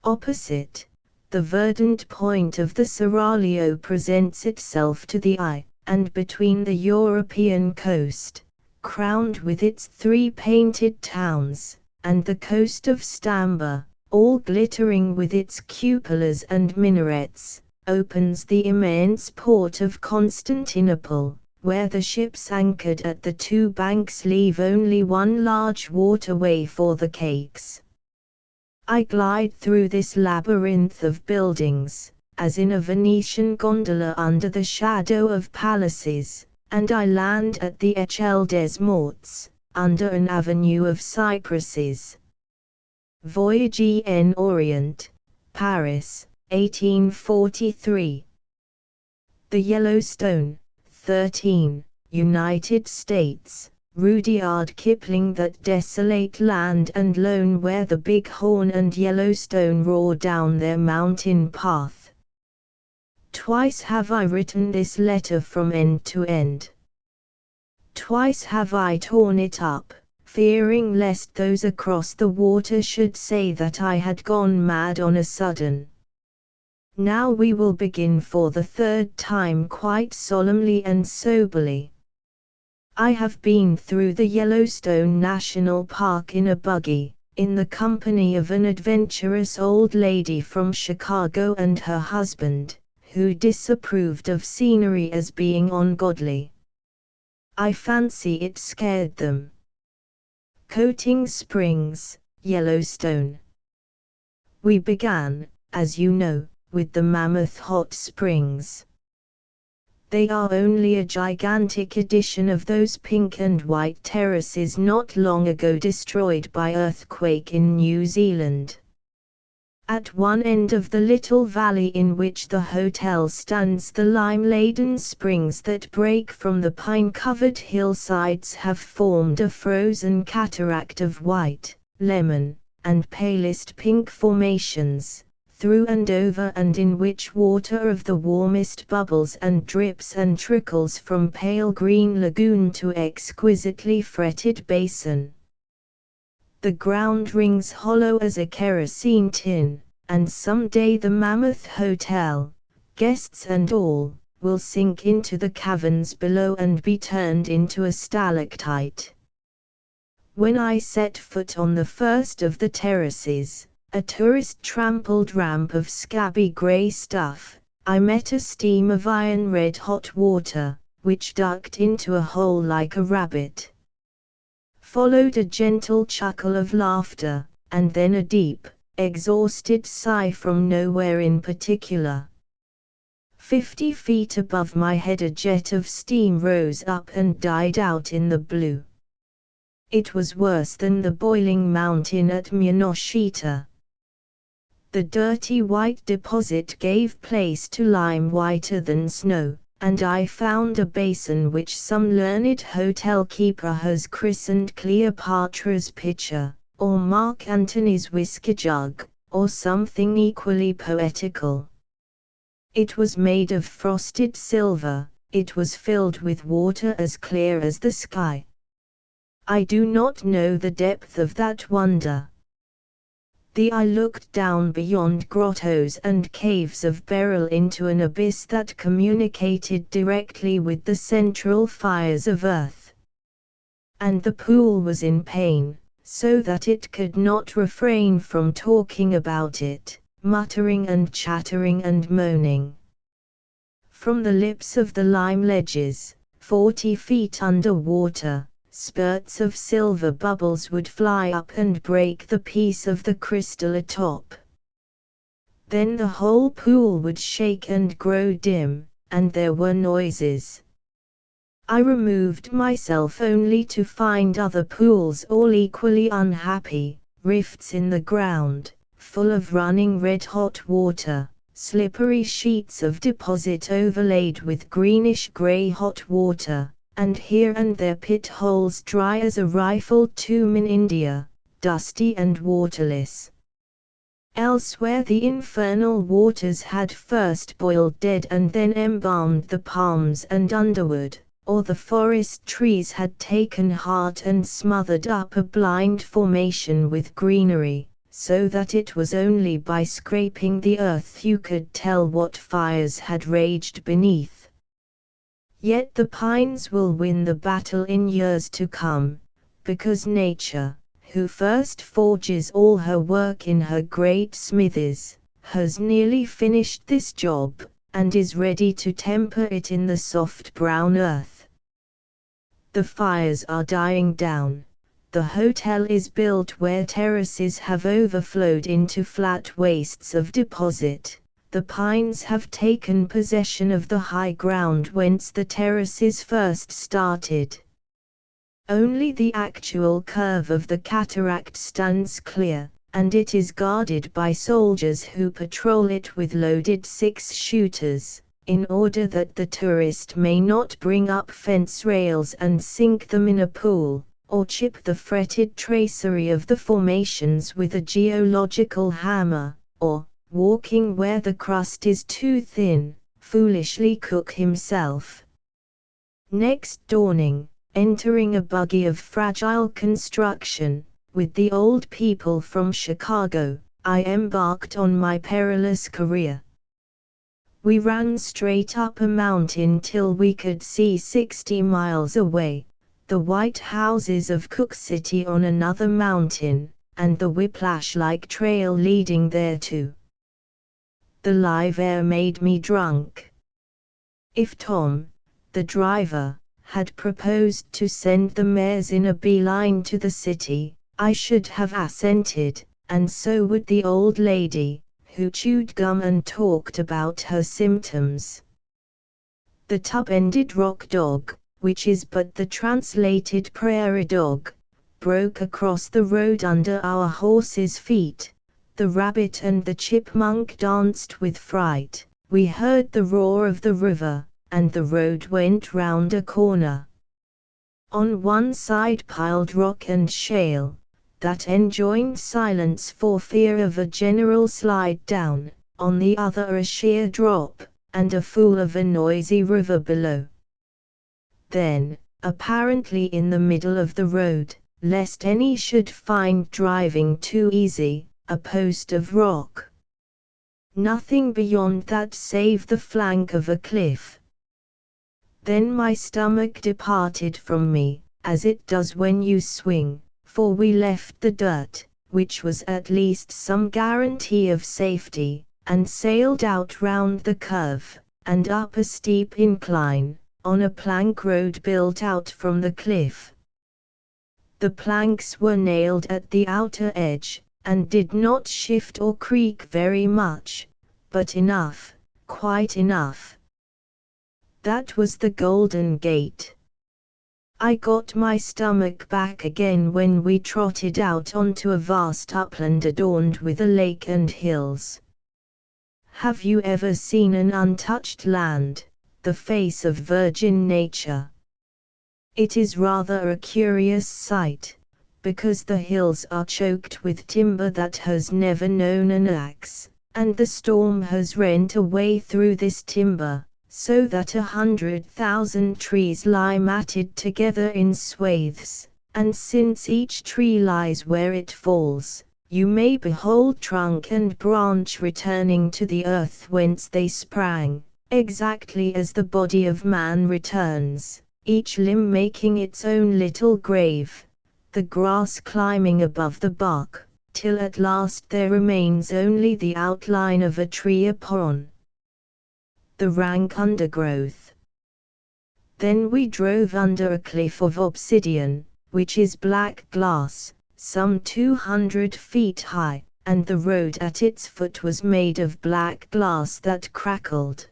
Opposite, the verdant point of the Seraglio presents itself to the eye, and between the European coast, crowned with its three painted towns, and the coast of Stamba, all glittering with its cupolas and minarets, opens the immense port of Constantinople, where the ships anchored at the two banks leave only one large waterway for the cakes. I glide through this labyrinth of buildings, as in a Venetian gondola under the shadow of palaces, and I land at the Echelle des Morts, under an avenue of cypresses. Voyage en Orient, Paris, 1843. The Yellowstone, 13, United States. Rudyard Kipling. That desolate land and lone where the Big Horn and Yellowstone roar down their mountain path. Twice have I written this letter from end to end. Twice have I torn it up, fearing lest those across the water should say that I had gone mad on a sudden. Now we will begin for the third time quite solemnly and soberly. I have been through the Yellowstone National Park in a buggy, in the company of an adventurous old lady from Chicago and her husband, who disapproved of scenery as being ungodly. I fancy it scared them. Coating Springs, Yellowstone. We began, as you know, with the Mammoth Hot Springs. They are only a gigantic edition of those pink and white terraces not long ago destroyed by earthquake in New Zealand. At one end of the little valley in which the hotel stands, the lime-laden springs that break from the pine-covered hillsides have formed a frozen cataract of white, lemon, and palest pink formations, through and over and in which water of the warmest bubbles and drips and trickles from pale green lagoon to exquisitely fretted basin. The ground rings hollow as a kerosene tin, and someday the Mammoth Hotel, guests and all, will sink into the caverns below and be turned into a stalactite. When I set foot on the first of the terraces, a tourist-trampled ramp of scabby grey stuff, I met a steam of iron red-hot water, which ducked into a hole like a rabbit. Followed a gentle chuckle of laughter, and then a deep, exhausted sigh from nowhere in particular. 50 feet above my head a jet of steam rose up and died out in the blue. It was worse than the boiling mountain at Miyanoshita. The dirty white deposit gave place to lime whiter than snow, and I found a basin which some learned hotel keeper has christened Cleopatra's Pitcher, or Mark Antony's whiskey jug, or something equally poetical. It was made of frosted silver, it was filled with water as clear as the sky. I do not know the depth of that wonder. The eye looked down beyond grottos and caves of beryl into an abyss that communicated directly with the central fires of earth. And the pool was in pain, so that it could not refrain from talking about it, muttering and chattering and moaning. From the lips of the lime ledges, 40 feet under water, spurts of silver bubbles would fly up and break the piece of the crystal atop. Then the whole pool would shake and grow dim, and there were noises. I removed myself only to find other pools all equally unhappy, rifts in the ground, full of running red-hot water, slippery sheets of deposit overlaid with greenish-grey hot water, and here and there pit holes dry as a rifled tomb in India, dusty and waterless. Elsewhere the infernal waters had first boiled dead and then embalmed the palms and underwood, or the forest trees had taken heart and smothered up a blind formation with greenery, so that it was only by scraping the earth you could tell what fires had raged beneath. Yet the pines will win the battle in years to come, because nature, who first forges all her work in her great smithies, has nearly finished this job, and is ready to temper it in the soft brown earth. The fires are dying down. The hotel is built where terraces have overflowed into flat wastes of deposit. The pines have taken possession of the high ground whence the terraces first started. Only the actual curve of the cataract stands clear, and it is guarded by soldiers who patrol it with loaded 6-shooters, in order that the tourist may not bring up fence rails and sink them in a pool, or chip the fretted tracery of the formations with a geological hammer, or, walking where the crust is too thin, foolishly cook himself. Next dawning, entering a buggy of fragile construction, with the old people from Chicago, I embarked on my perilous career. We ran straight up a mountain till we could see 60 miles away, the white houses of Cook City on another mountain, and the whiplash-like trail leading thereto. The live air made me drunk. If Tom, the driver, had proposed to send the mares in a beeline to the city, I should have assented, and so would the old lady, who chewed gum and talked about her symptoms. The tub-ended rock dog, which is but the translated prairie dog, broke across the road under our horses' feet. The rabbit and the chipmunk danced with fright. We heard the roar of the river, and the road went round a corner. On one side piled rock and shale, that enjoined silence for fear of a general slide down, on the other a sheer drop, and a fool of a noisy river below. Then, apparently in the middle of the road, lest any should find driving too easy, a post of rock. Nothing beyond that save the flank of a cliff. Then my stomach departed from me, as it does when you swing, for we left the dirt, which was at least some guarantee of safety, and sailed out round the curve, and up a steep incline, on a plank road built out from the cliff. The planks were nailed at the outer edge, and did not shift or creak very much, but enough, quite enough. That was the Golden Gate. I got my stomach back again when we trotted out onto a vast upland adorned with a lake and hills. Have you ever seen an untouched land, the face of virgin nature? It is rather a curious sight, because the hills are choked with timber that has never known an axe, and the storm has rent a way through this timber, so that 100,000 trees lie matted together in swathes, and since each tree lies where it falls, you may behold trunk and branch returning to the earth whence they sprang, exactly as the body of man returns, each limb making its own little grave, the grass climbing above the bark, till at last there remains only the outline of a tree upon the rank undergrowth. Then we drove under a cliff of obsidian, which is black glass, some 200 feet high, and the road at its foot was made of black glass that crackled.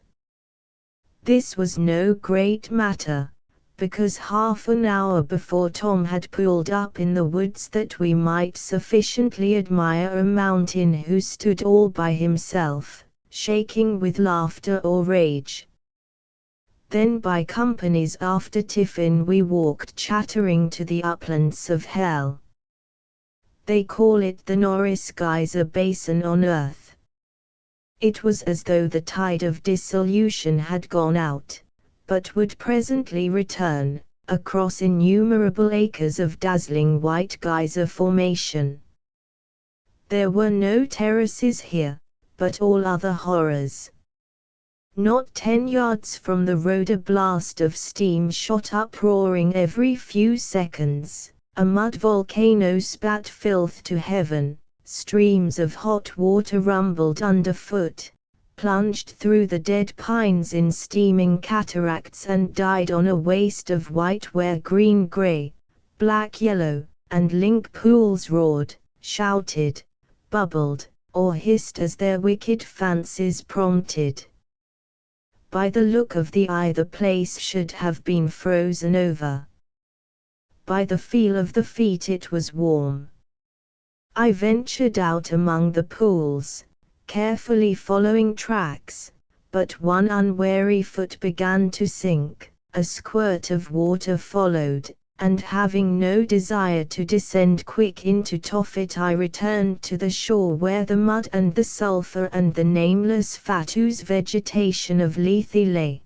This was no great matter, because half an hour before Tom had pulled up in the woods that we might sufficiently admire a mountain who stood all by himself, shaking with laughter or rage. Then by companies after tiffin we walked chattering to the uplands of hell. They call it the Norris Geyser Basin on earth. It was as though the tide of dissolution had gone out, but would presently return, across innumerable acres of dazzling white geyser formation. There were no terraces here, but all other horrors. Not 10 yards from the road a blast of steam shot up roaring every few seconds, a mud volcano spat filth to heaven, streams of hot water rumbled underfoot, plunged through the dead pines in steaming cataracts and died on a waste of white where green-gray, black-yellow, and link pools roared, shouted, bubbled, or hissed as their wicked fancies prompted. By the look of the eye the place should have been frozen over. By the feel of the feet it was warm. I ventured out among the pools, carefully following tracks, but one unwary foot began to sink, a squirt of water followed, and having no desire to descend quick into Tophet I returned to the shore where the mud and the sulphur and the nameless fat ooze vegetation of Lethe lay.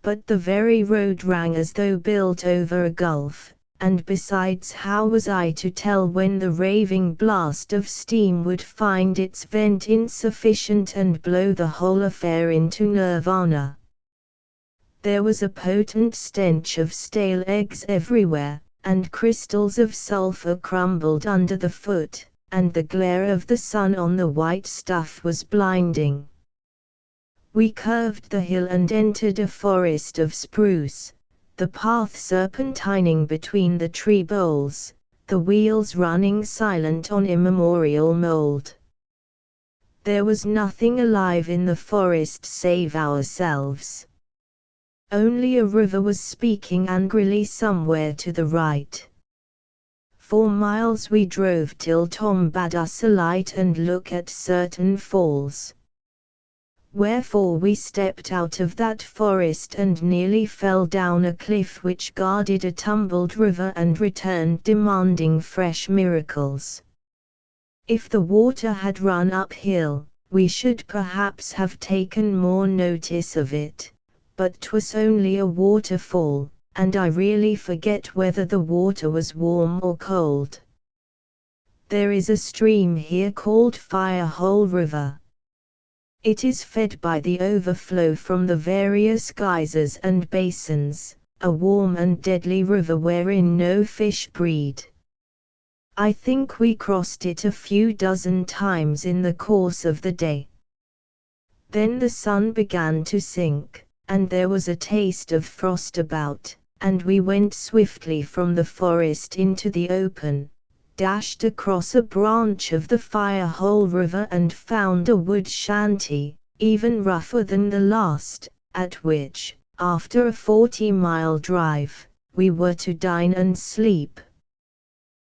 But the very road rang as though built over a gulf, and besides how was I to tell when the raving blast of steam would find its vent insufficient and blow the whole affair into nirvana? There was a potent stench of stale eggs everywhere, and crystals of sulphur crumbled under the foot, and the glare of the sun on the white stuff was blinding. We curved the hill and entered a forest of spruce, the path serpentining between the tree boles, the wheels running silent on immemorial mold. There was nothing alive in the forest save ourselves. Only a river was speaking angrily somewhere to the right. 4 miles we drove till Tom bade us alight and look at certain falls. Wherefore we stepped out of that forest and nearly fell down a cliff which guarded a tumbled river and returned demanding fresh miracles. If the water had run uphill, we should perhaps have taken more notice of it. But 'twas only a waterfall, and I really forget whether the water was warm or cold. There is a stream here called Firehole River. It is fed by the overflow from the various geysers and basins, a warm and deadly river wherein no fish breed. I think we crossed it a few dozen times in the course of the day. Then the sun began to sink, and there was a taste of frost about, and we went swiftly from the forest into the open, dashed across a branch of the Firehole River and found a wood shanty, even rougher than the last, at which, after a 40-mile drive, we were to dine and sleep.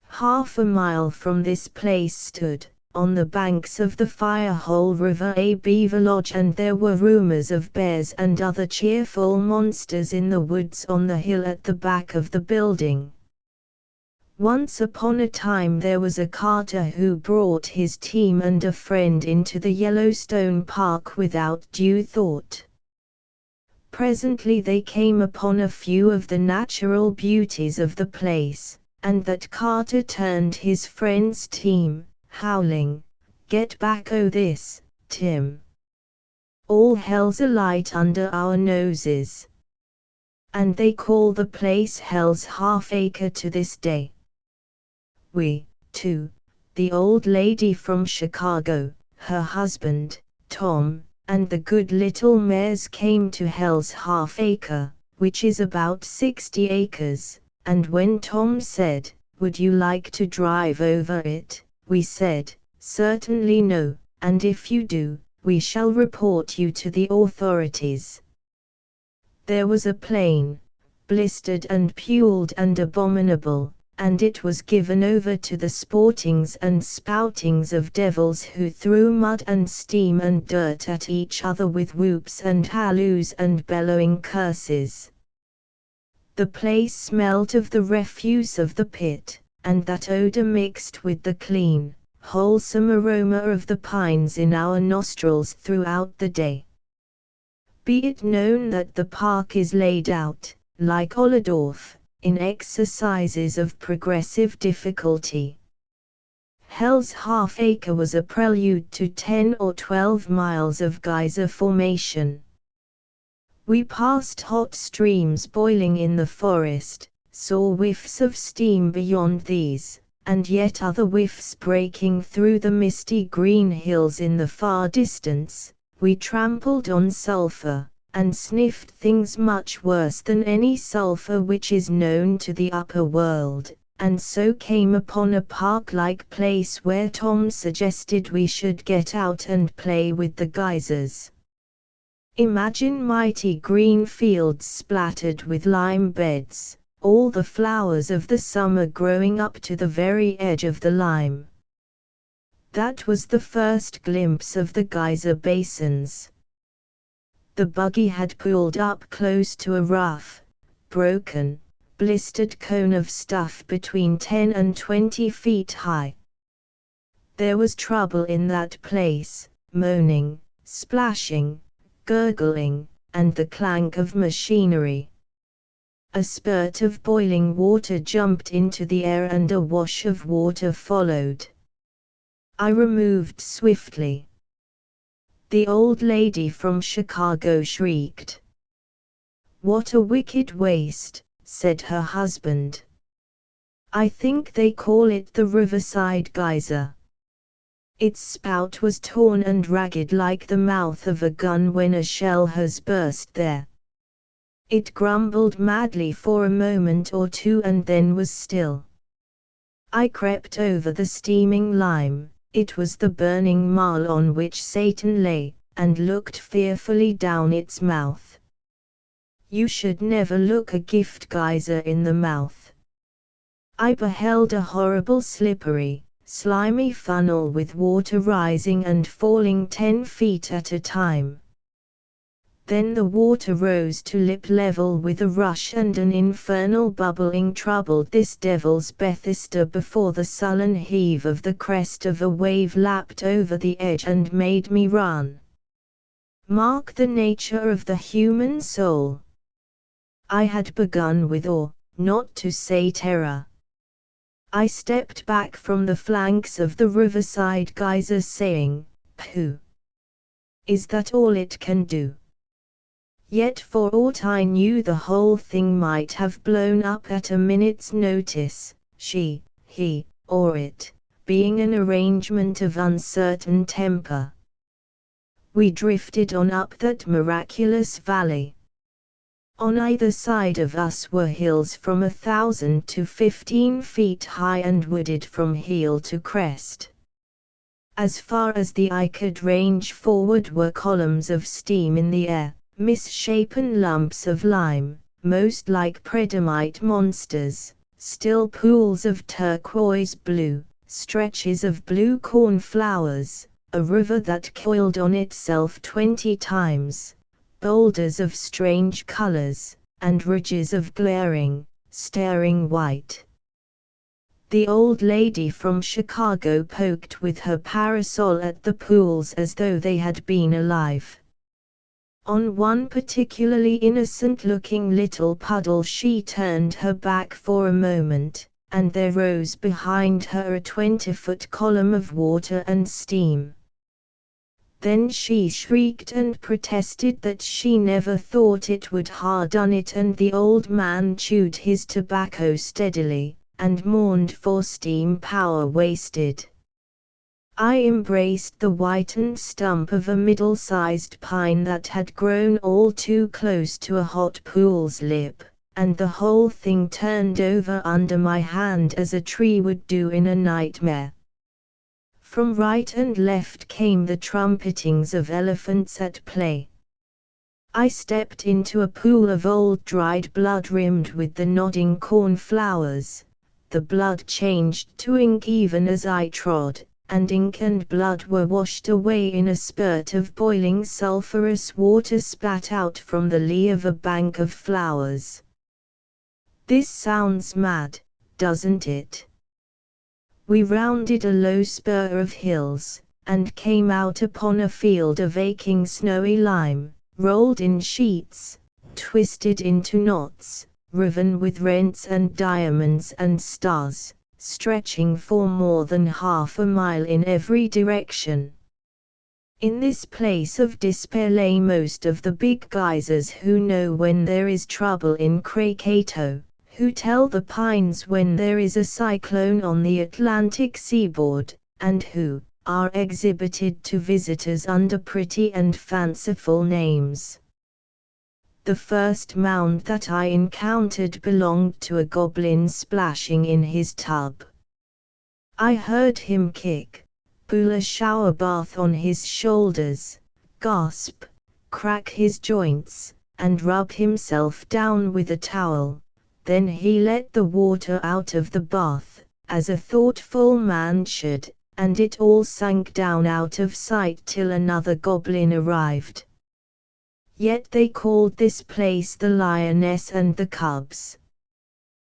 Half a mile from this place stood, on the banks of the Firehole River, a beaver lodge, and there were rumors of bears and other cheerful monsters in the woods on the hill at the back of the building. Once upon a time there was a carter who brought his team and a friend into the Yellowstone Park without due thought. Presently they came upon a few of the natural beauties of the place, and that carter turned his friend's team, howling, "Get back, oh this, Tim! All hell's alight under our noses." And they call the place Hell's Half-Acre to this day. We, too, the old lady from Chicago, her husband, Tom, and the good little mares came to Hell's Half-Acre, which is about 60 acres, and when Tom said, "Would you like to drive over it?" we said, "Certainly no, and if you do, we shall report you to the authorities." There was a plain, blistered and pulled and abominable, and it was given over to the sportings and spoutings of devils who threw mud and steam and dirt at each other with whoops and halloos and bellowing curses. The place smelt of the refuse of the pit, and that odor mixed with the clean, wholesome aroma of the pines in our nostrils throughout the day. Be it known that the park is laid out, like Ollendorf, in exercises of progressive difficulty. Hell's Half-Acre was a prelude to 10 or 12 miles of geyser formation. We passed hot streams boiling in the forest, saw whiffs of steam beyond these, and yet other whiffs breaking through the misty green hills in the far distance. We trampled on sulphur, and sniffed things much worse than any sulphur which is known to the upper world, and so came upon a park-like place where Tom suggested we should get out and play with the geysers. Imagine mighty green fields splattered with lime beds, all the flowers of the summer growing up to the very edge of the lime. That was the first glimpse of the geyser basins. The buggy had pulled up close to a rough, broken, blistered cone of stuff between 10 and 20 feet high. There was trouble in that place, moaning, splashing, gurgling, and the clank of machinery. A spurt of boiling water jumped into the air and a wash of water followed. I removed swiftly. The old lady from Chicago shrieked. "What a wicked waste," said her husband. "I think they call it the Riverside Geyser." Its spout was torn and ragged like the mouth of a gun when a shell has burst there. It grumbled madly for a moment or two and then was still. I crept over the steaming lime, it was the burning marl on which Satan lay, and looked fearfully down its mouth. You should never look a gift geyser in the mouth. I beheld a horrible slippery, slimy funnel with water rising and falling 10 feet at a time. Then the water rose to lip level with a rush and an infernal bubbling troubled this devil's Bethesda before the sullen heave of the crest of a wave lapped over the edge and made me run. Mark the nature of the human soul. I had begun with awe, not to say terror. I stepped back from the flanks of the riverside geyser saying, "Pooh! Is that all it can do?" Yet for aught I knew the whole thing might have blown up at a minute's notice, she, he, or it, being an arrangement of uncertain temper. We drifted on up that miraculous valley. On either side of us were hills from 1,000 to 15 feet high and wooded from heel to crest. As far as the eye could range forward were columns of steam in the air, misshapen lumps of lime, most like Predamite monsters, still pools of turquoise blue, stretches of blue cornflowers, a river that coiled on itself 20 times, boulders of strange colors, and ridges of glaring, staring white. The old lady from Chicago poked with her parasol at the pools as though they had been alive. On one particularly innocent-looking little puddle she turned her back for a moment, and there rose behind her a 20-foot column of water and steam. Then she shrieked and protested that she never thought it would ha' done it, and the old man chewed his tobacco steadily, and mourned for steam power wasted. I embraced the whitened stump of a middle-sized pine that had grown all too close to a hot pool's lip, and the whole thing turned over under my hand as a tree would do in a nightmare. From right and left came the trumpetings of elephants at play. I stepped into a pool of old dried blood rimmed with the nodding cornflowers. The blood changed to ink even as I trod, and ink and blood were washed away in a spurt of boiling sulphurous water spat out from the lee of a bank of flowers. This sounds mad, doesn't it? We rounded a low spur of hills, and came out upon a field of aching snowy lime, rolled in sheets, twisted into knots, riven with rents and diamonds and stars, stretching for more than half a mile in every direction. In this place of despair lay most of the big geysers who know when there is trouble in Krakatoa, who tell the pines when there is a cyclone on the Atlantic seaboard, and who are exhibited to visitors under pretty and fanciful names. The first mound that I encountered belonged to a goblin splashing in his tub. I heard him kick, pull a shower bath on his shoulders, gasp, crack his joints, and rub himself down with a towel. Then he let the water out of the bath, as a thoughtful man should, and it all sank down out of sight till another goblin arrived. Yet they called this place the Lioness and the Cubs.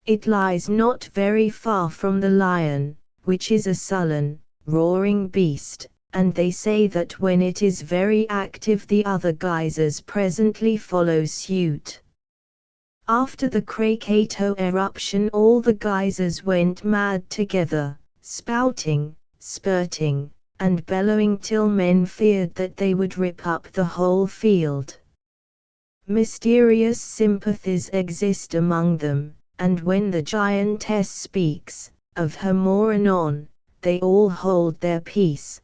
It lies not very far from the lion, which is a sullen, roaring beast, and they say that when it is very active the other geysers presently follow suit. After the Krakatoa eruption all the geysers went mad together, spouting, spurting, and bellowing till men feared that they would rip up the whole field. Mysterious sympathies exist among them, and when the giantess speaks, of her more anon, they all hold their peace.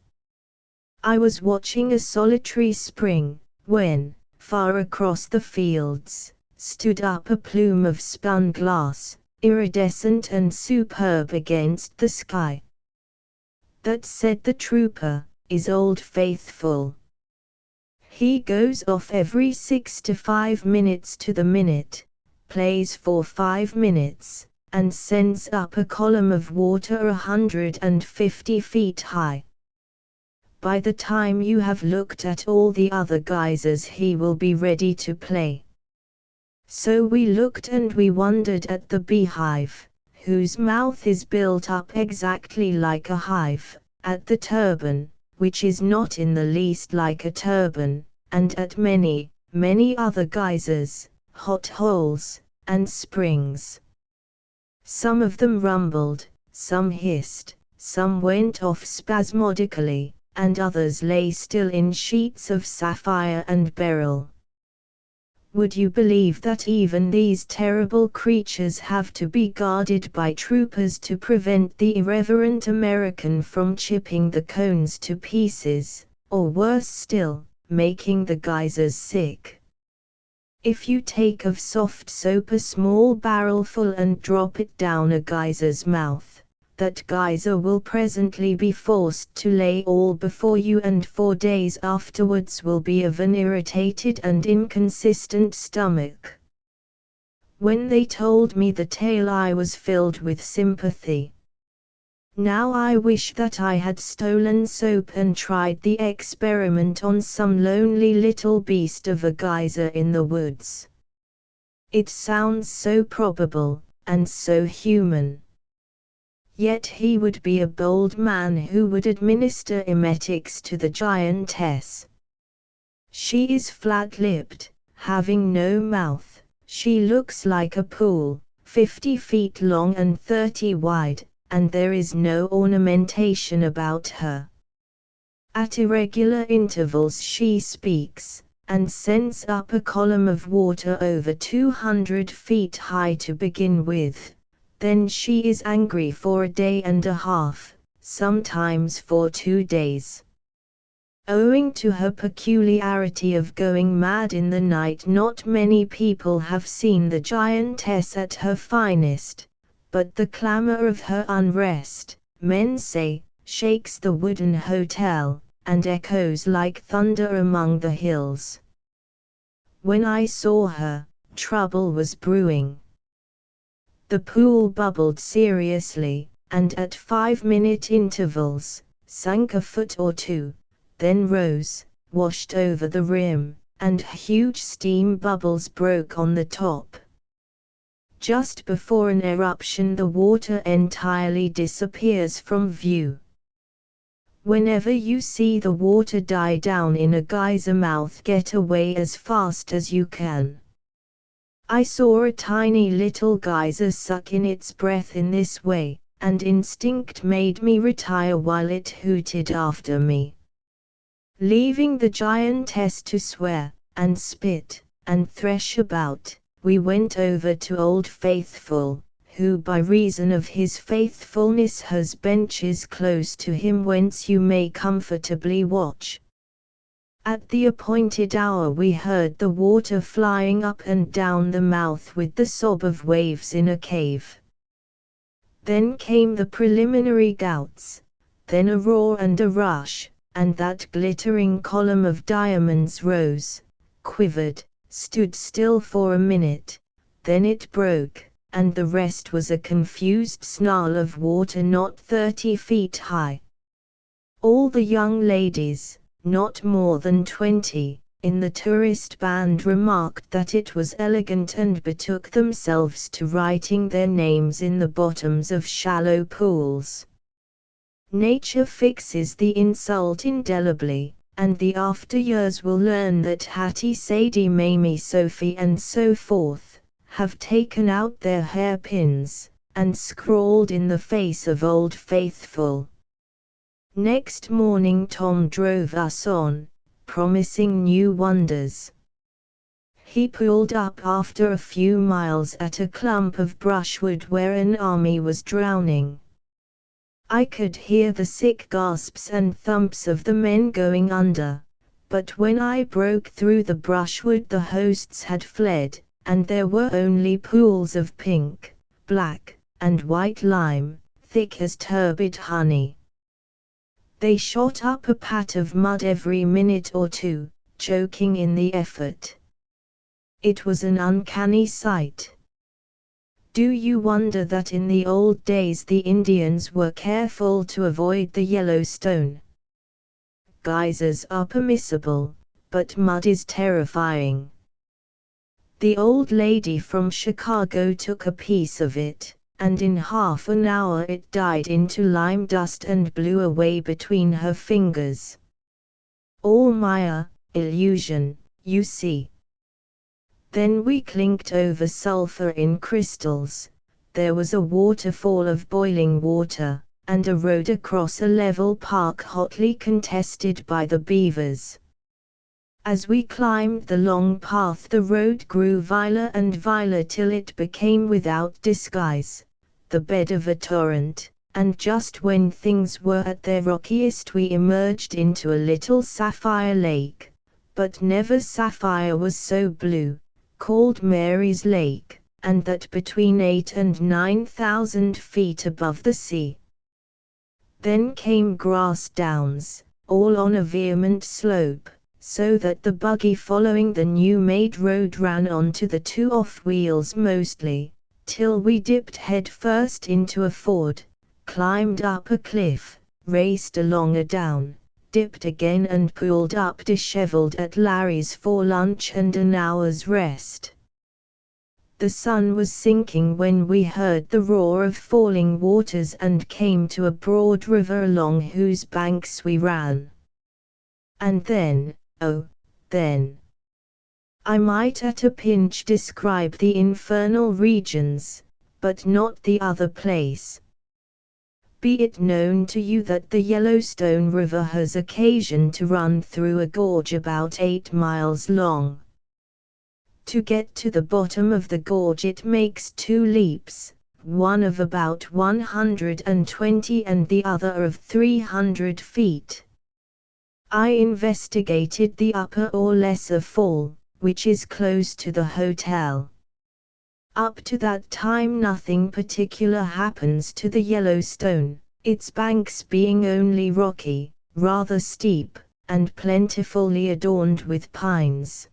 I was watching a solitary spring, when, far across the fields, stood up a plume of spun glass, iridescent and superb against the sky. That, said the trooper, is Old Faithful. He goes off every 6 to 5 minutes to the minute, plays for 5 minutes, and sends up a column of water 150 feet high. By the time you have looked at all the other geysers he will be ready to play. So we looked and we wondered at the beehive, whose mouth is built up exactly like a hive, at the turban, which is not in the least like a turban, and at many, many other geysers, hot holes, and springs. Some of them rumbled, some hissed, some went off spasmodically, and others lay still in sheets of sapphire and beryl. Would you believe that even these terrible creatures have to be guarded by troopers to prevent the irreverent American from chipping the cones to pieces, or worse still, making the geysers sick? If you take of soft soap a small barrelful and drop it down a geyser's mouth, that geyser will presently be forced to lay all before you, and 4 days afterwards will be of an irritated and inconsistent stomach. When they told me the tale I was filled with sympathy. Now I wish that I had stolen soap and tried the experiment on some lonely little beast of a geyser in the woods. It sounds so probable, and so human. Yet he would be a bold man who would administer emetics to the giantess. She is flat-lipped, having no mouth. She looks like a pool, 50 feet long and 30 wide, and there is no ornamentation about her. At irregular intervals she speaks, and sends up a column of water over 200 feet high to begin with. Then she is angry for a day and a half, sometimes for 2 days. Owing to her peculiarity of going mad in the night, not many people have seen the giantess at her finest, but the clamor of her unrest, men say, shakes the wooden hotel, and echoes like thunder among the hills. When I saw her, trouble was brewing. The pool bubbled seriously, and at 5-minute intervals, sank a foot or two, then rose, washed over the rim, and huge steam bubbles broke on the top. Just before an eruption the water entirely disappears from view. Whenever you see the water die down in a geyser mouth, get away as fast as you can. I saw a tiny little geyser suck in its breath in this way, and instinct made me retire while it hooted after me. Leaving the giantess to swear, and spit, and thresh about, we went over to Old Faithful, who by reason of his faithfulness has benches close to him whence you may comfortably watch. At the appointed hour we heard the water flying up and down the mouth with the sob of waves in a cave. Then came the preliminary gouts, then a roar and a rush, and that glittering column of diamonds rose, quivered, stood still for a minute, then it broke, and the rest was a confused snarl of water not 30 feet high. All the young ladies, not more than 20, in the tourist band remarked that it was elegant and betook themselves to writing their names in the bottoms of shallow pools. Nature fixes the insult indelibly, and the after years will learn that Hattie, Sadie, Mamie, Sophie and so forth, have taken out their hairpins, and scrawled in the face of Old Faithful. Next morning Tom drove us on, promising new wonders. He pulled up after a few miles at a clump of brushwood where an army was drowning. I could hear the sick gasps and thumps of the men going under, but when I broke through the brushwood the hosts had fled, and there were only pools of pink, black, and white lime, thick as turbid honey. They shot up a pat of mud every minute or two, choking in the effort. It was an uncanny sight. Do you wonder that in the old days the Indians were careful to avoid the Yellowstone? Geysers are permissible, but mud is terrifying. The old lady from Chicago took a piece of it, and in half an hour it died into lime dust and blew away between her fingers. All Maya, illusion, you see. Then we clinked over sulfur in crystals. There was a waterfall of boiling water, and a road across a level park hotly contested by the beavers. As we climbed the long path, the road grew viler and viler till it became without disguise the bed of a torrent, and just when things were at their rockiest we emerged into a little sapphire lake, but never sapphire was so blue, called Mary's Lake, and that between 8,000 and 9,000 feet above the sea. Then came grass downs, all on a vehement slope, so that the buggy following the new-made road ran onto the two off-wheels mostly, till we dipped head-first into a ford, climbed up a cliff, raced along a down, dipped again and pulled up dishevelled at Larry's for lunch and an hour's rest. The sun was sinking when we heard the roar of falling waters and came to a broad river along whose banks we ran. And then, oh, then, I might at a pinch describe the infernal regions, but not the other place. Be it known to you that the Yellowstone River has occasion to run through a gorge about 8 miles long. To get to the bottom of the gorge it makes 2 leaps, one of about 120 and the other of 300 feet. I investigated the upper or lesser fall, which is close to the hotel. Up to that time nothing particular happens to the Yellowstone, its banks being only rocky, rather steep, and plentifully adorned with pines.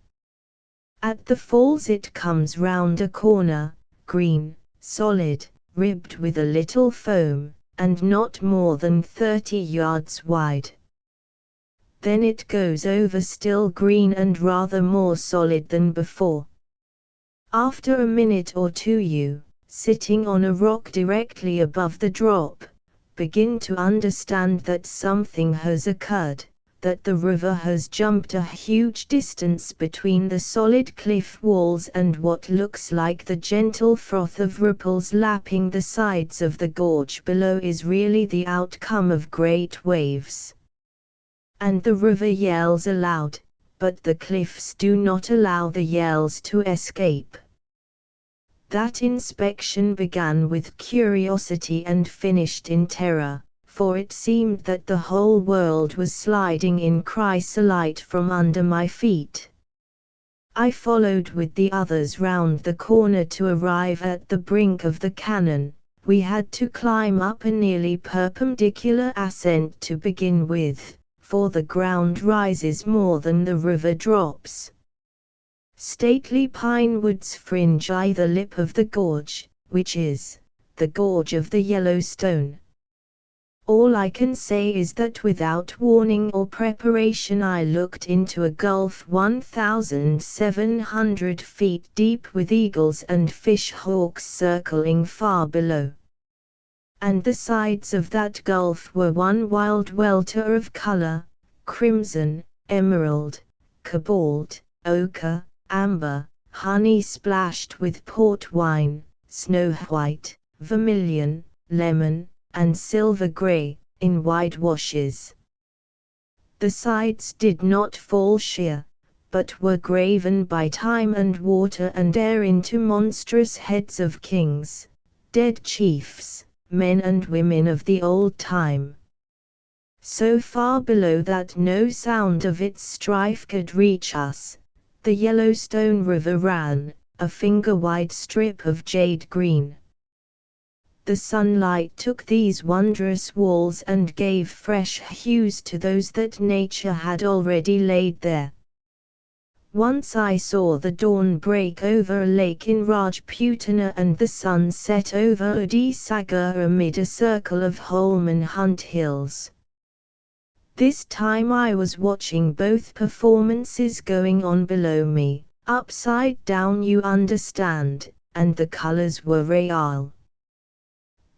At the falls it comes round a corner, green, solid, ribbed with a little foam, and not more than 30 yards wide. Then it goes over still green and rather more solid than before. After a minute or two you, sitting on a rock directly above the drop, begin to understand that something has occurred, that the river has jumped a huge distance between the solid cliff walls and what looks like the gentle froth of ripples lapping the sides of the gorge below is really the outcome of great waves. And the river yells aloud, but the cliffs do not allow the yells to escape. That inspection began with curiosity and finished in terror, for it seemed that the whole world was sliding in chrysolite from under my feet. I followed with the others round the corner to arrive at the brink of the canyon. We had to climb up a nearly perpendicular ascent to begin with, for the ground rises more than the river drops. Stately pine woods fringe either lip of the gorge, which is the gorge of the Yellowstone. All I can say is that without warning or preparation I looked into a gulf 1,700 feet deep with eagles and fish hawks circling far below. And the sides of that gulf were one wild welter of color, crimson, emerald, cobalt, ochre, amber, honey splashed with port wine, snow white, vermilion, lemon, and silver gray, in wide washes. The sides did not fall sheer, but were graven by time and water and air into monstrous heads of kings, dead chiefs, men and women of the old time. So far below that no sound of its strife could reach us, the Yellowstone River ran, a finger-wide strip of jade green. The sunlight took these wondrous walls and gave fresh hues to those that nature had already laid there. Once I saw the dawn break over a lake in Rajputana and the sun set over Udi Sagar amid a circle of Holman Hunt hills. This time I was watching both performances going on below me, upside down you understand, and the colors were real.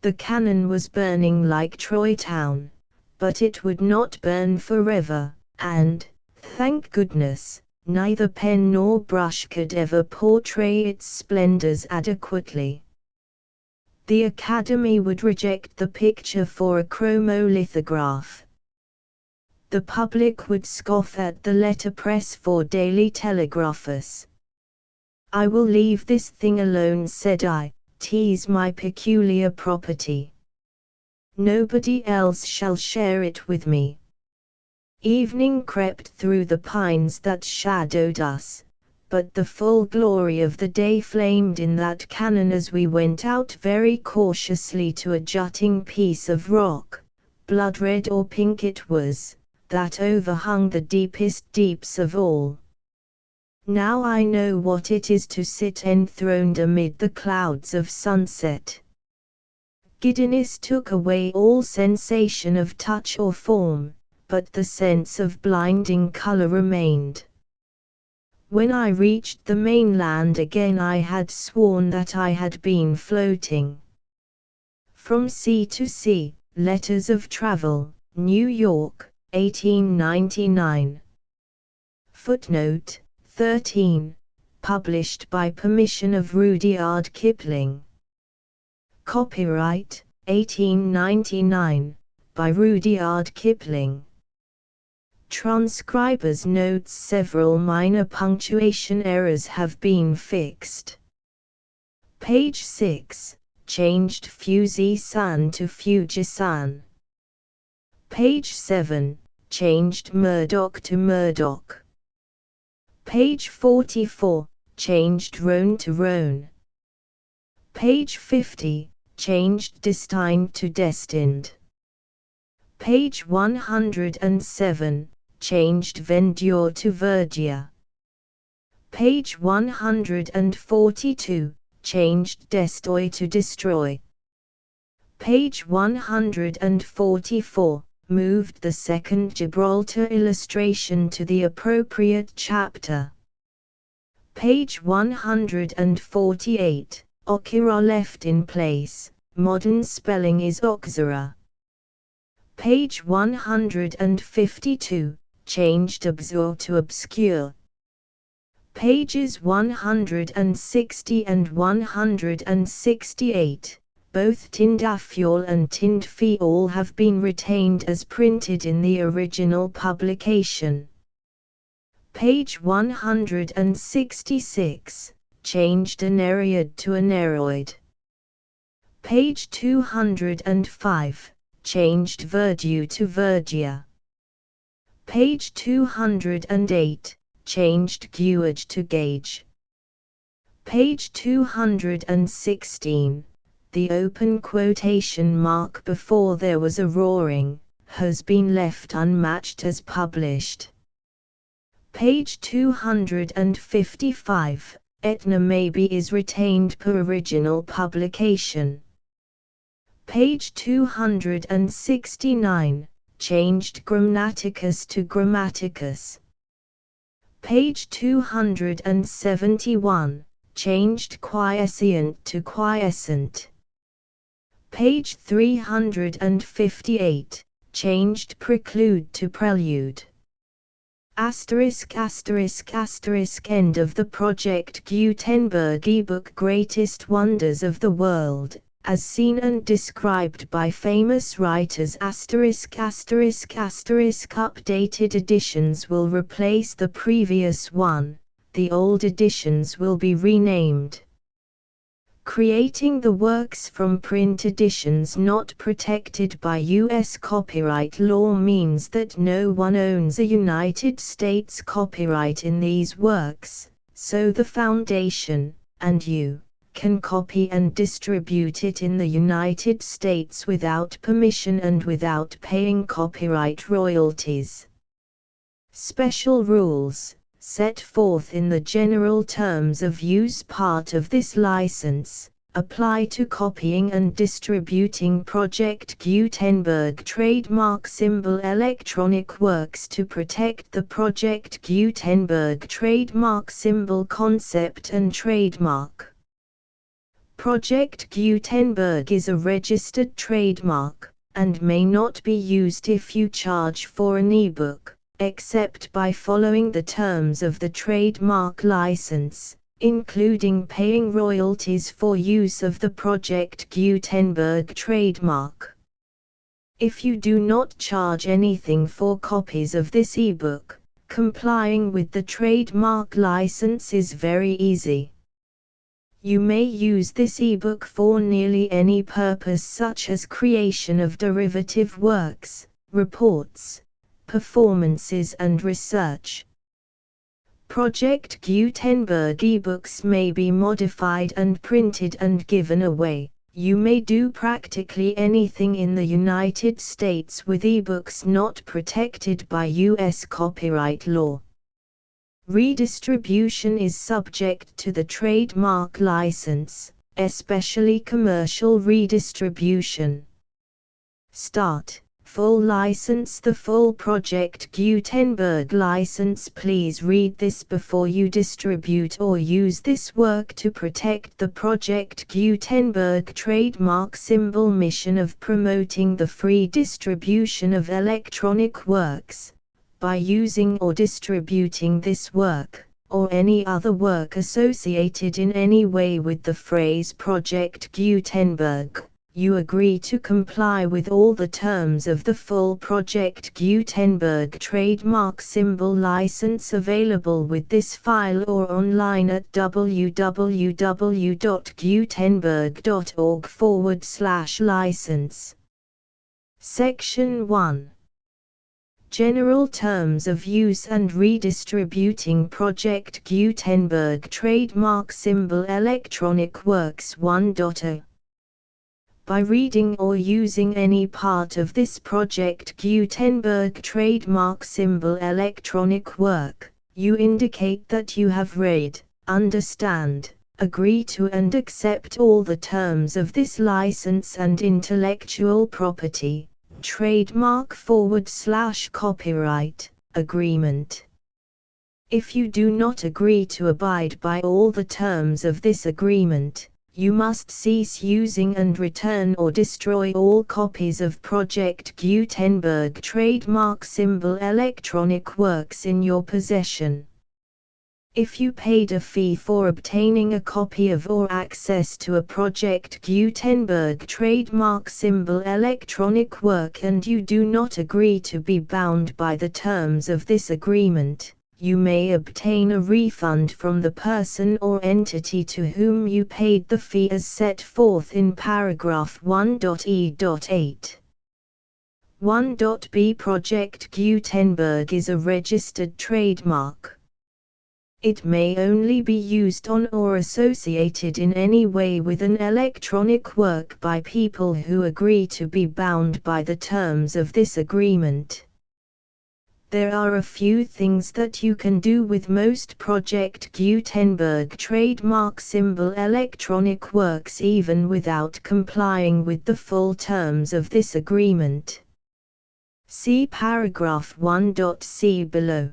The cannon was burning like Troy Town, but it would not burn forever, and, thank goodness, neither pen nor brush could ever portray its splendors adequately. The Academy would reject the picture for a chromolithograph. The public would scoff at the letterpress for daily telegraphus. "I will leave this thing alone," said I, "'tis my peculiar property. Nobody else shall share it with me." Evening crept through the pines that shadowed us, but the full glory of the day flamed in that cannon as we went out very cautiously to a jutting piece of rock, blood-red or pink it was, that overhung the deepest deeps of all. Now I know what it is to sit enthroned amid the clouds of sunset. Giddiness took away all sensation of touch or form, but the sense of blinding color remained. When I reached the mainland again I had sworn that I had been floating. From Sea to Sea, Letters of Travel, New York, 1899. Footnote 13, published by permission of Rudyard Kipling. Copyright, 1899, by Rudyard Kipling. Transcriber's notes: several minor punctuation errors have been fixed. Page 6, changed Fujisan to Fujisan. Page 7, changed Murdoch to Murdoch. Page 44, changed Rhone to Rhone. Page 50, changed destined to destined. Page 107, changed verdure to verdure. Page 142, changed destroy to destroy. Page 144, moved the second Gibraltar illustration to the appropriate chapter. Page 148, Okira left in place, modern spelling is Oxera. Page 152, changed obscure to obscure. Pages 160 and 168, both Tindafiol and Tindfiol have been retained as printed in the original publication. Page 166, changed aneroid to aneroid. Page 205, changed verdure to verdure. Page 208, changed gauge to gauge. Page 216, the open quotation mark before there was a roaring, has been left unmatched as published. Page 255, Etna maybe is retained per original publication. Page 269, changed Grammaticus to Grammaticus. Page 271, changed quiescent to quiescent. Page 358, changed preclude to prelude. Asterisk asterisk asterisk end of the Project Gutenberg ebook Greatest Wonders of the World, as seen and described by famous writers. Asterisk asterisk asterisk updated editions will replace the previous one, the old editions will be renamed. Creating the works from print editions not protected by U.S. copyright law means that no one owns a United States copyright in these works, so the Foundation, and you, can copy and distribute it in the United States without permission and without paying copyright royalties. Special rules, set forth in the general terms of use part of this license, apply to copying and distributing Project Gutenberg trademark symbol electronic works to protect the Project Gutenberg trademark symbol concept and trademark. Project Gutenberg is a registered trademark, and may not be used if you charge for an ebook, except by following the terms of the trademark license, including paying royalties for use of the Project Gutenberg trademark. If you do not charge anything for copies of this ebook, complying with the trademark license is very easy. You may use this ebook for nearly any purpose, such as creation of derivative works, reports, performances and research. Project Gutenberg ebooks may be modified and printed and given away. You may do practically anything in the United States with ebooks not protected by U.S. copyright law. Redistribution is subject to the trademark license, especially commercial redistribution. Start. Full license. The full Project Gutenberg license. Please read this before you distribute or use this work to protect the Project Gutenberg trademark symbol. Mission of promoting the free distribution of electronic works. By using or distributing this work, or any other work associated in any way with the phrase Project Gutenberg, you agree to comply with all the terms of the full Project Gutenberg trademark symbol license available with this file or online at www.gutenberg.org/license. Section 1. General Terms of Use and Redistributing Project Gutenberg Trademark Symbol Electronic Works 1.0. By reading or using any part of this Project Gutenberg trademark symbol electronic work, you indicate that you have read, understand, agree to and accept all the terms of this license and intellectual property, trademark/copyright, agreement. If you do not agree to abide by all the terms of this agreement, you must cease using and return or destroy all copies of Project Gutenberg trademark symbol electronic works in your possession. If you paid a fee for obtaining a copy of or access to a Project Gutenberg trademark symbol electronic work and you do not agree to be bound by the terms of this agreement, you may obtain a refund from the person or entity to whom you paid the fee as set forth in paragraph 1.e.8. 1.b. Project Gutenberg is a registered trademark. It may only be used on or associated in any way with an electronic work by people who agree to be bound by the terms of this agreement. There are a few things that you can do with most Project Gutenberg trademark symbol electronic works even without complying with the full terms of this agreement. See paragraph 1.c below.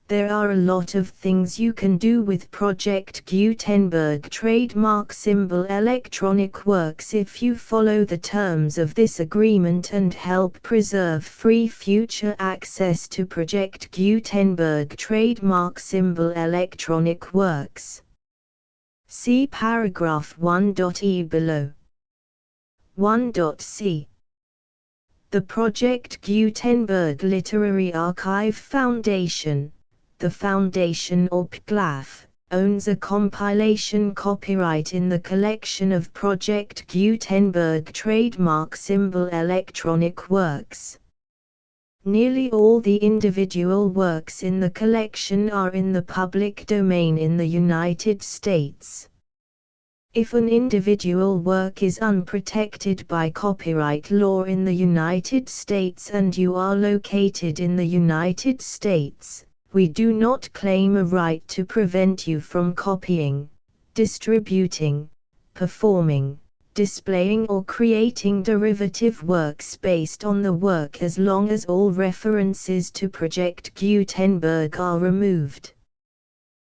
There are a lot of things you can do with Project Gutenberg trademark symbol electronic works if you follow the terms of this agreement and help preserve free future access to Project Gutenberg trademark symbol electronic works. See paragraph 1.e below. 1.c. The Project Gutenberg Literary Archive Foundation, the Foundation or PGLAF, owns a compilation copyright in the collection of Project Gutenberg trademark symbol electronic works. Nearly all the individual works in the collection are in the public domain in the United States. If an individual work is unprotected by copyright law in the United States and you are located in the United States, we do not claim a right to prevent you from copying, distributing, performing, displaying or creating derivative works based on the work as long as all references to Project Gutenberg are removed.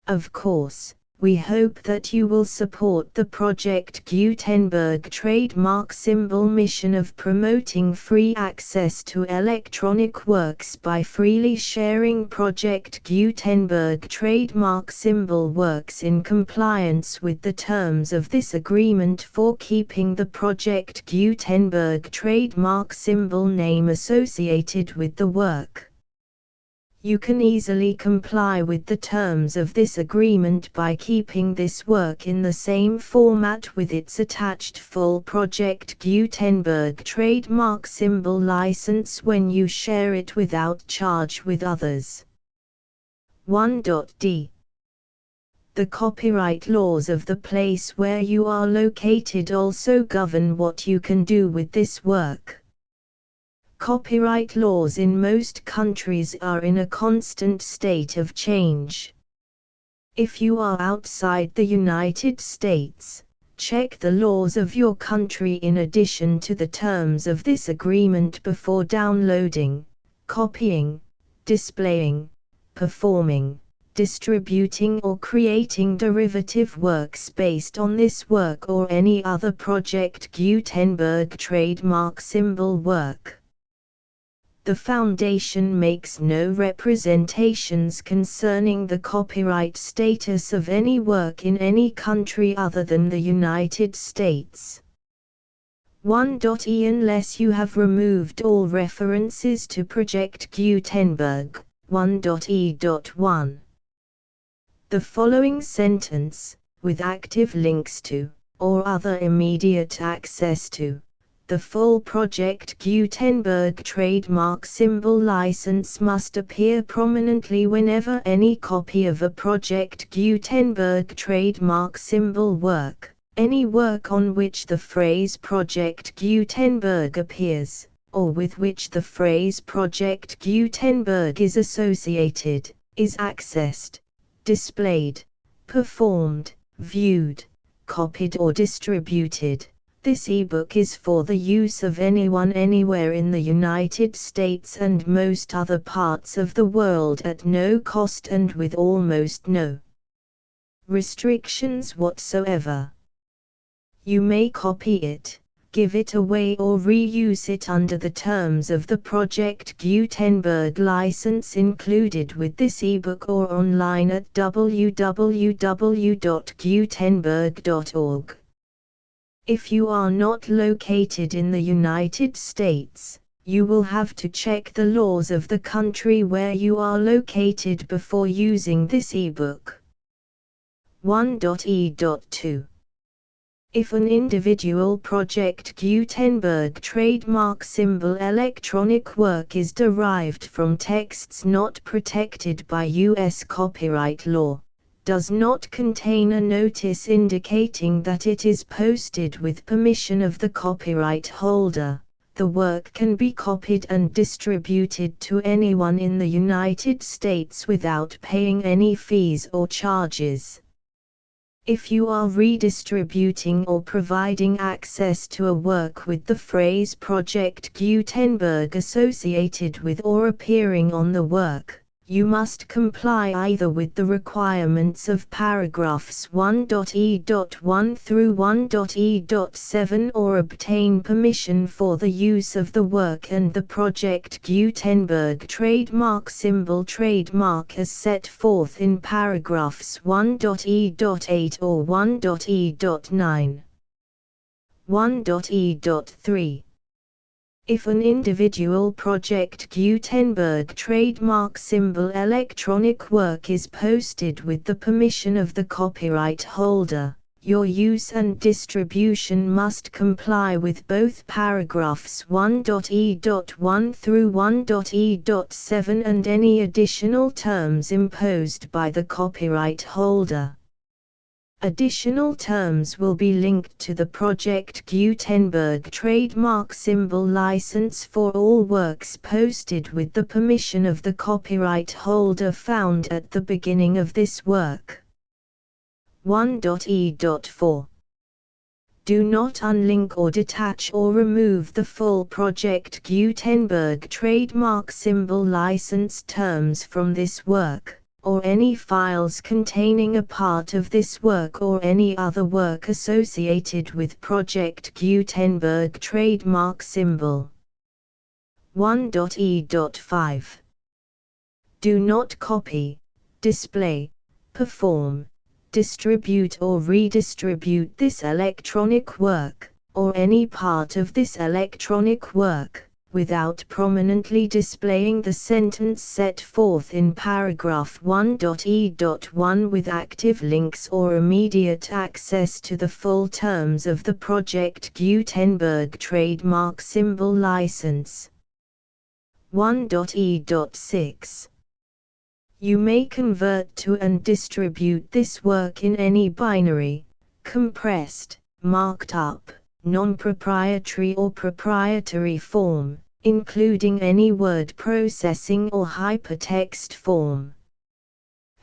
Of course, We hope that you will support the Project Gutenberg trademark symbol mission of promoting free access to electronic works by freely sharing Project Gutenberg trademark symbol works in compliance with the terms of this agreement for keeping the Project Gutenberg trademark symbol name associated with the work. You can easily comply with the terms of this agreement by keeping this work in the same format with its attached full Project Gutenberg trademark symbol license when you share it without charge with others. 1.d. The copyright laws of the place where you are located also govern what you can do with this work. Copyright laws in most countries are in a constant state of change. If you are outside the United States, check the laws of your country in addition to the terms of this agreement before downloading, copying, displaying, performing, distributing or creating derivative works based on this work or any other Project Gutenberg trademark symbol work. The Foundation makes no representations concerning the copyright status of any work in any country other than the United States. 1.e Unless you have removed all references to Project Gutenberg. 1.e.1. The following sentence, with active links to, or other immediate access to, the full Project Gutenberg trademark symbol license must appear prominently whenever any copy of a Project Gutenberg trademark symbol work, any work on which the phrase Project Gutenberg appears, or with which the phrase Project Gutenberg is associated, is accessed, displayed, performed, viewed, copied or distributed. This ebook is for the use of anyone anywhere in the United States and most other parts of the world at no cost and with almost no restrictions whatsoever. You may copy it, give it away or reuse it under the terms of the Project Gutenberg license included with this ebook or online at www.gutenberg.org. If you are not located in the United States, you will have to check the laws of the country where you are located before using this ebook. 1.e.2. If an individual Project Gutenberg trademark symbol electronic work is derived from texts not protected by U.S. copyright law, does not contain a notice indicating that it is posted with permission of the copyright holder, the work can be copied and distributed to anyone in the United States without paying any fees or charges. If you are redistributing or providing access to a work with the phrase Project Gutenberg associated with or appearing on the work, you must comply either with the requirements of paragraphs 1.e.1 through 1.e.7 or obtain permission for the use of the work and the Project Gutenberg trademark symbol trademark as set forth in paragraphs 1.e.8 or 1.e.9. 1.e.3. If an individual Project Gutenberg trademark symbol electronic work is posted with the permission of the copyright holder, your use and distribution must comply with both paragraphs 1.e.1 through 1.e.7 and any additional terms imposed by the copyright holder. Additional terms will be linked to the Project Gutenberg trademark symbol license for all works posted with the permission of the copyright holder found at the beginning of this work. 1.e.4. Do not unlink or detach or remove the full Project Gutenberg trademark symbol license terms from this work, or any files containing a part of this work or any other work associated with Project Gutenberg trademark symbol. 1.e.5. Do not copy, display, perform, distribute or redistribute this electronic work, or any part of this electronic work, without prominently displaying the sentence set forth in paragraph 1.e.1 with active links or immediate access to the full terms of the Project Gutenberg trademark symbol license. 1.e.6. You may convert to and distribute this work in any binary, compressed, marked up, non-proprietary or proprietary form, including any word processing or hypertext form.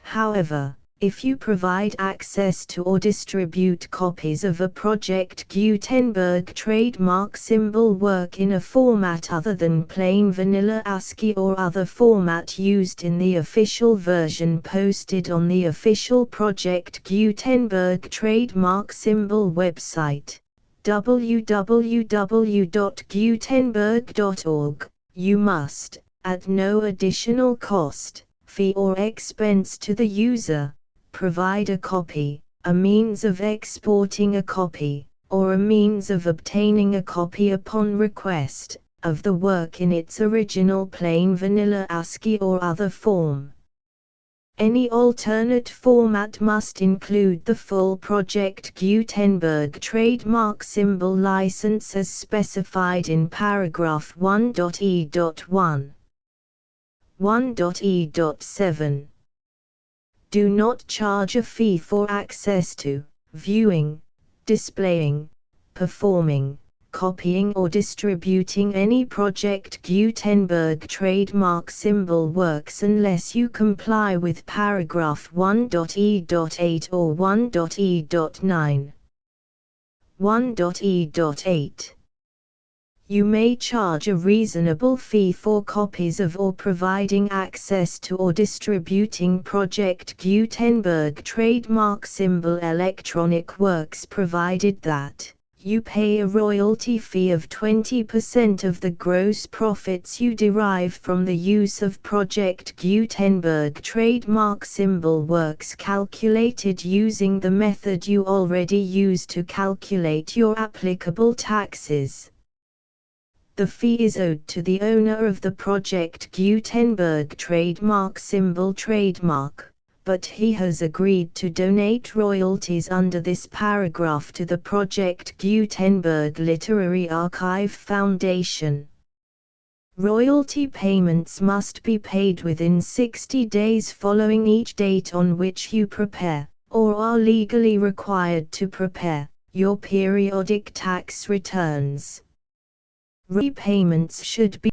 However, if you provide access to or distribute copies of a Project Gutenberg trademark symbol work in a format other than plain vanilla ASCII or other format used in the official version posted on the official Project Gutenberg trademark symbol website, www.gutenberg.org, you must, at no additional cost, fee or expense to the user, provide a copy, a means of exporting a copy, or a means of obtaining a copy upon request, of the work in its original plain vanilla ASCII or other form. Any alternate format must include the full Project Gutenberg trademark symbol license as specified in paragraph 1.e.1. 1.e.7. Do not charge a fee for access to, viewing, displaying, performing, copying or distributing any Project Gutenberg trademark symbol works unless you comply with paragraph 1.e.8 or 1.e.9. 1.e.8. You may charge a reasonable fee for copies of or providing access to or distributing Project Gutenberg trademark symbol electronic works provided that you pay a royalty fee of 20% of the gross profits you derive from the use of Project Gutenberg trademark symbol works calculated using the method you already use to calculate your applicable taxes. The fee is owed to the owner of the Project Gutenberg trademark symbol trademark, but he has agreed to donate royalties under this paragraph to the Project Gutenberg Literary Archive Foundation. Royalty payments must be paid within 60 days following each date on which you prepare, or are legally required to prepare, your periodic tax returns. Repayments should be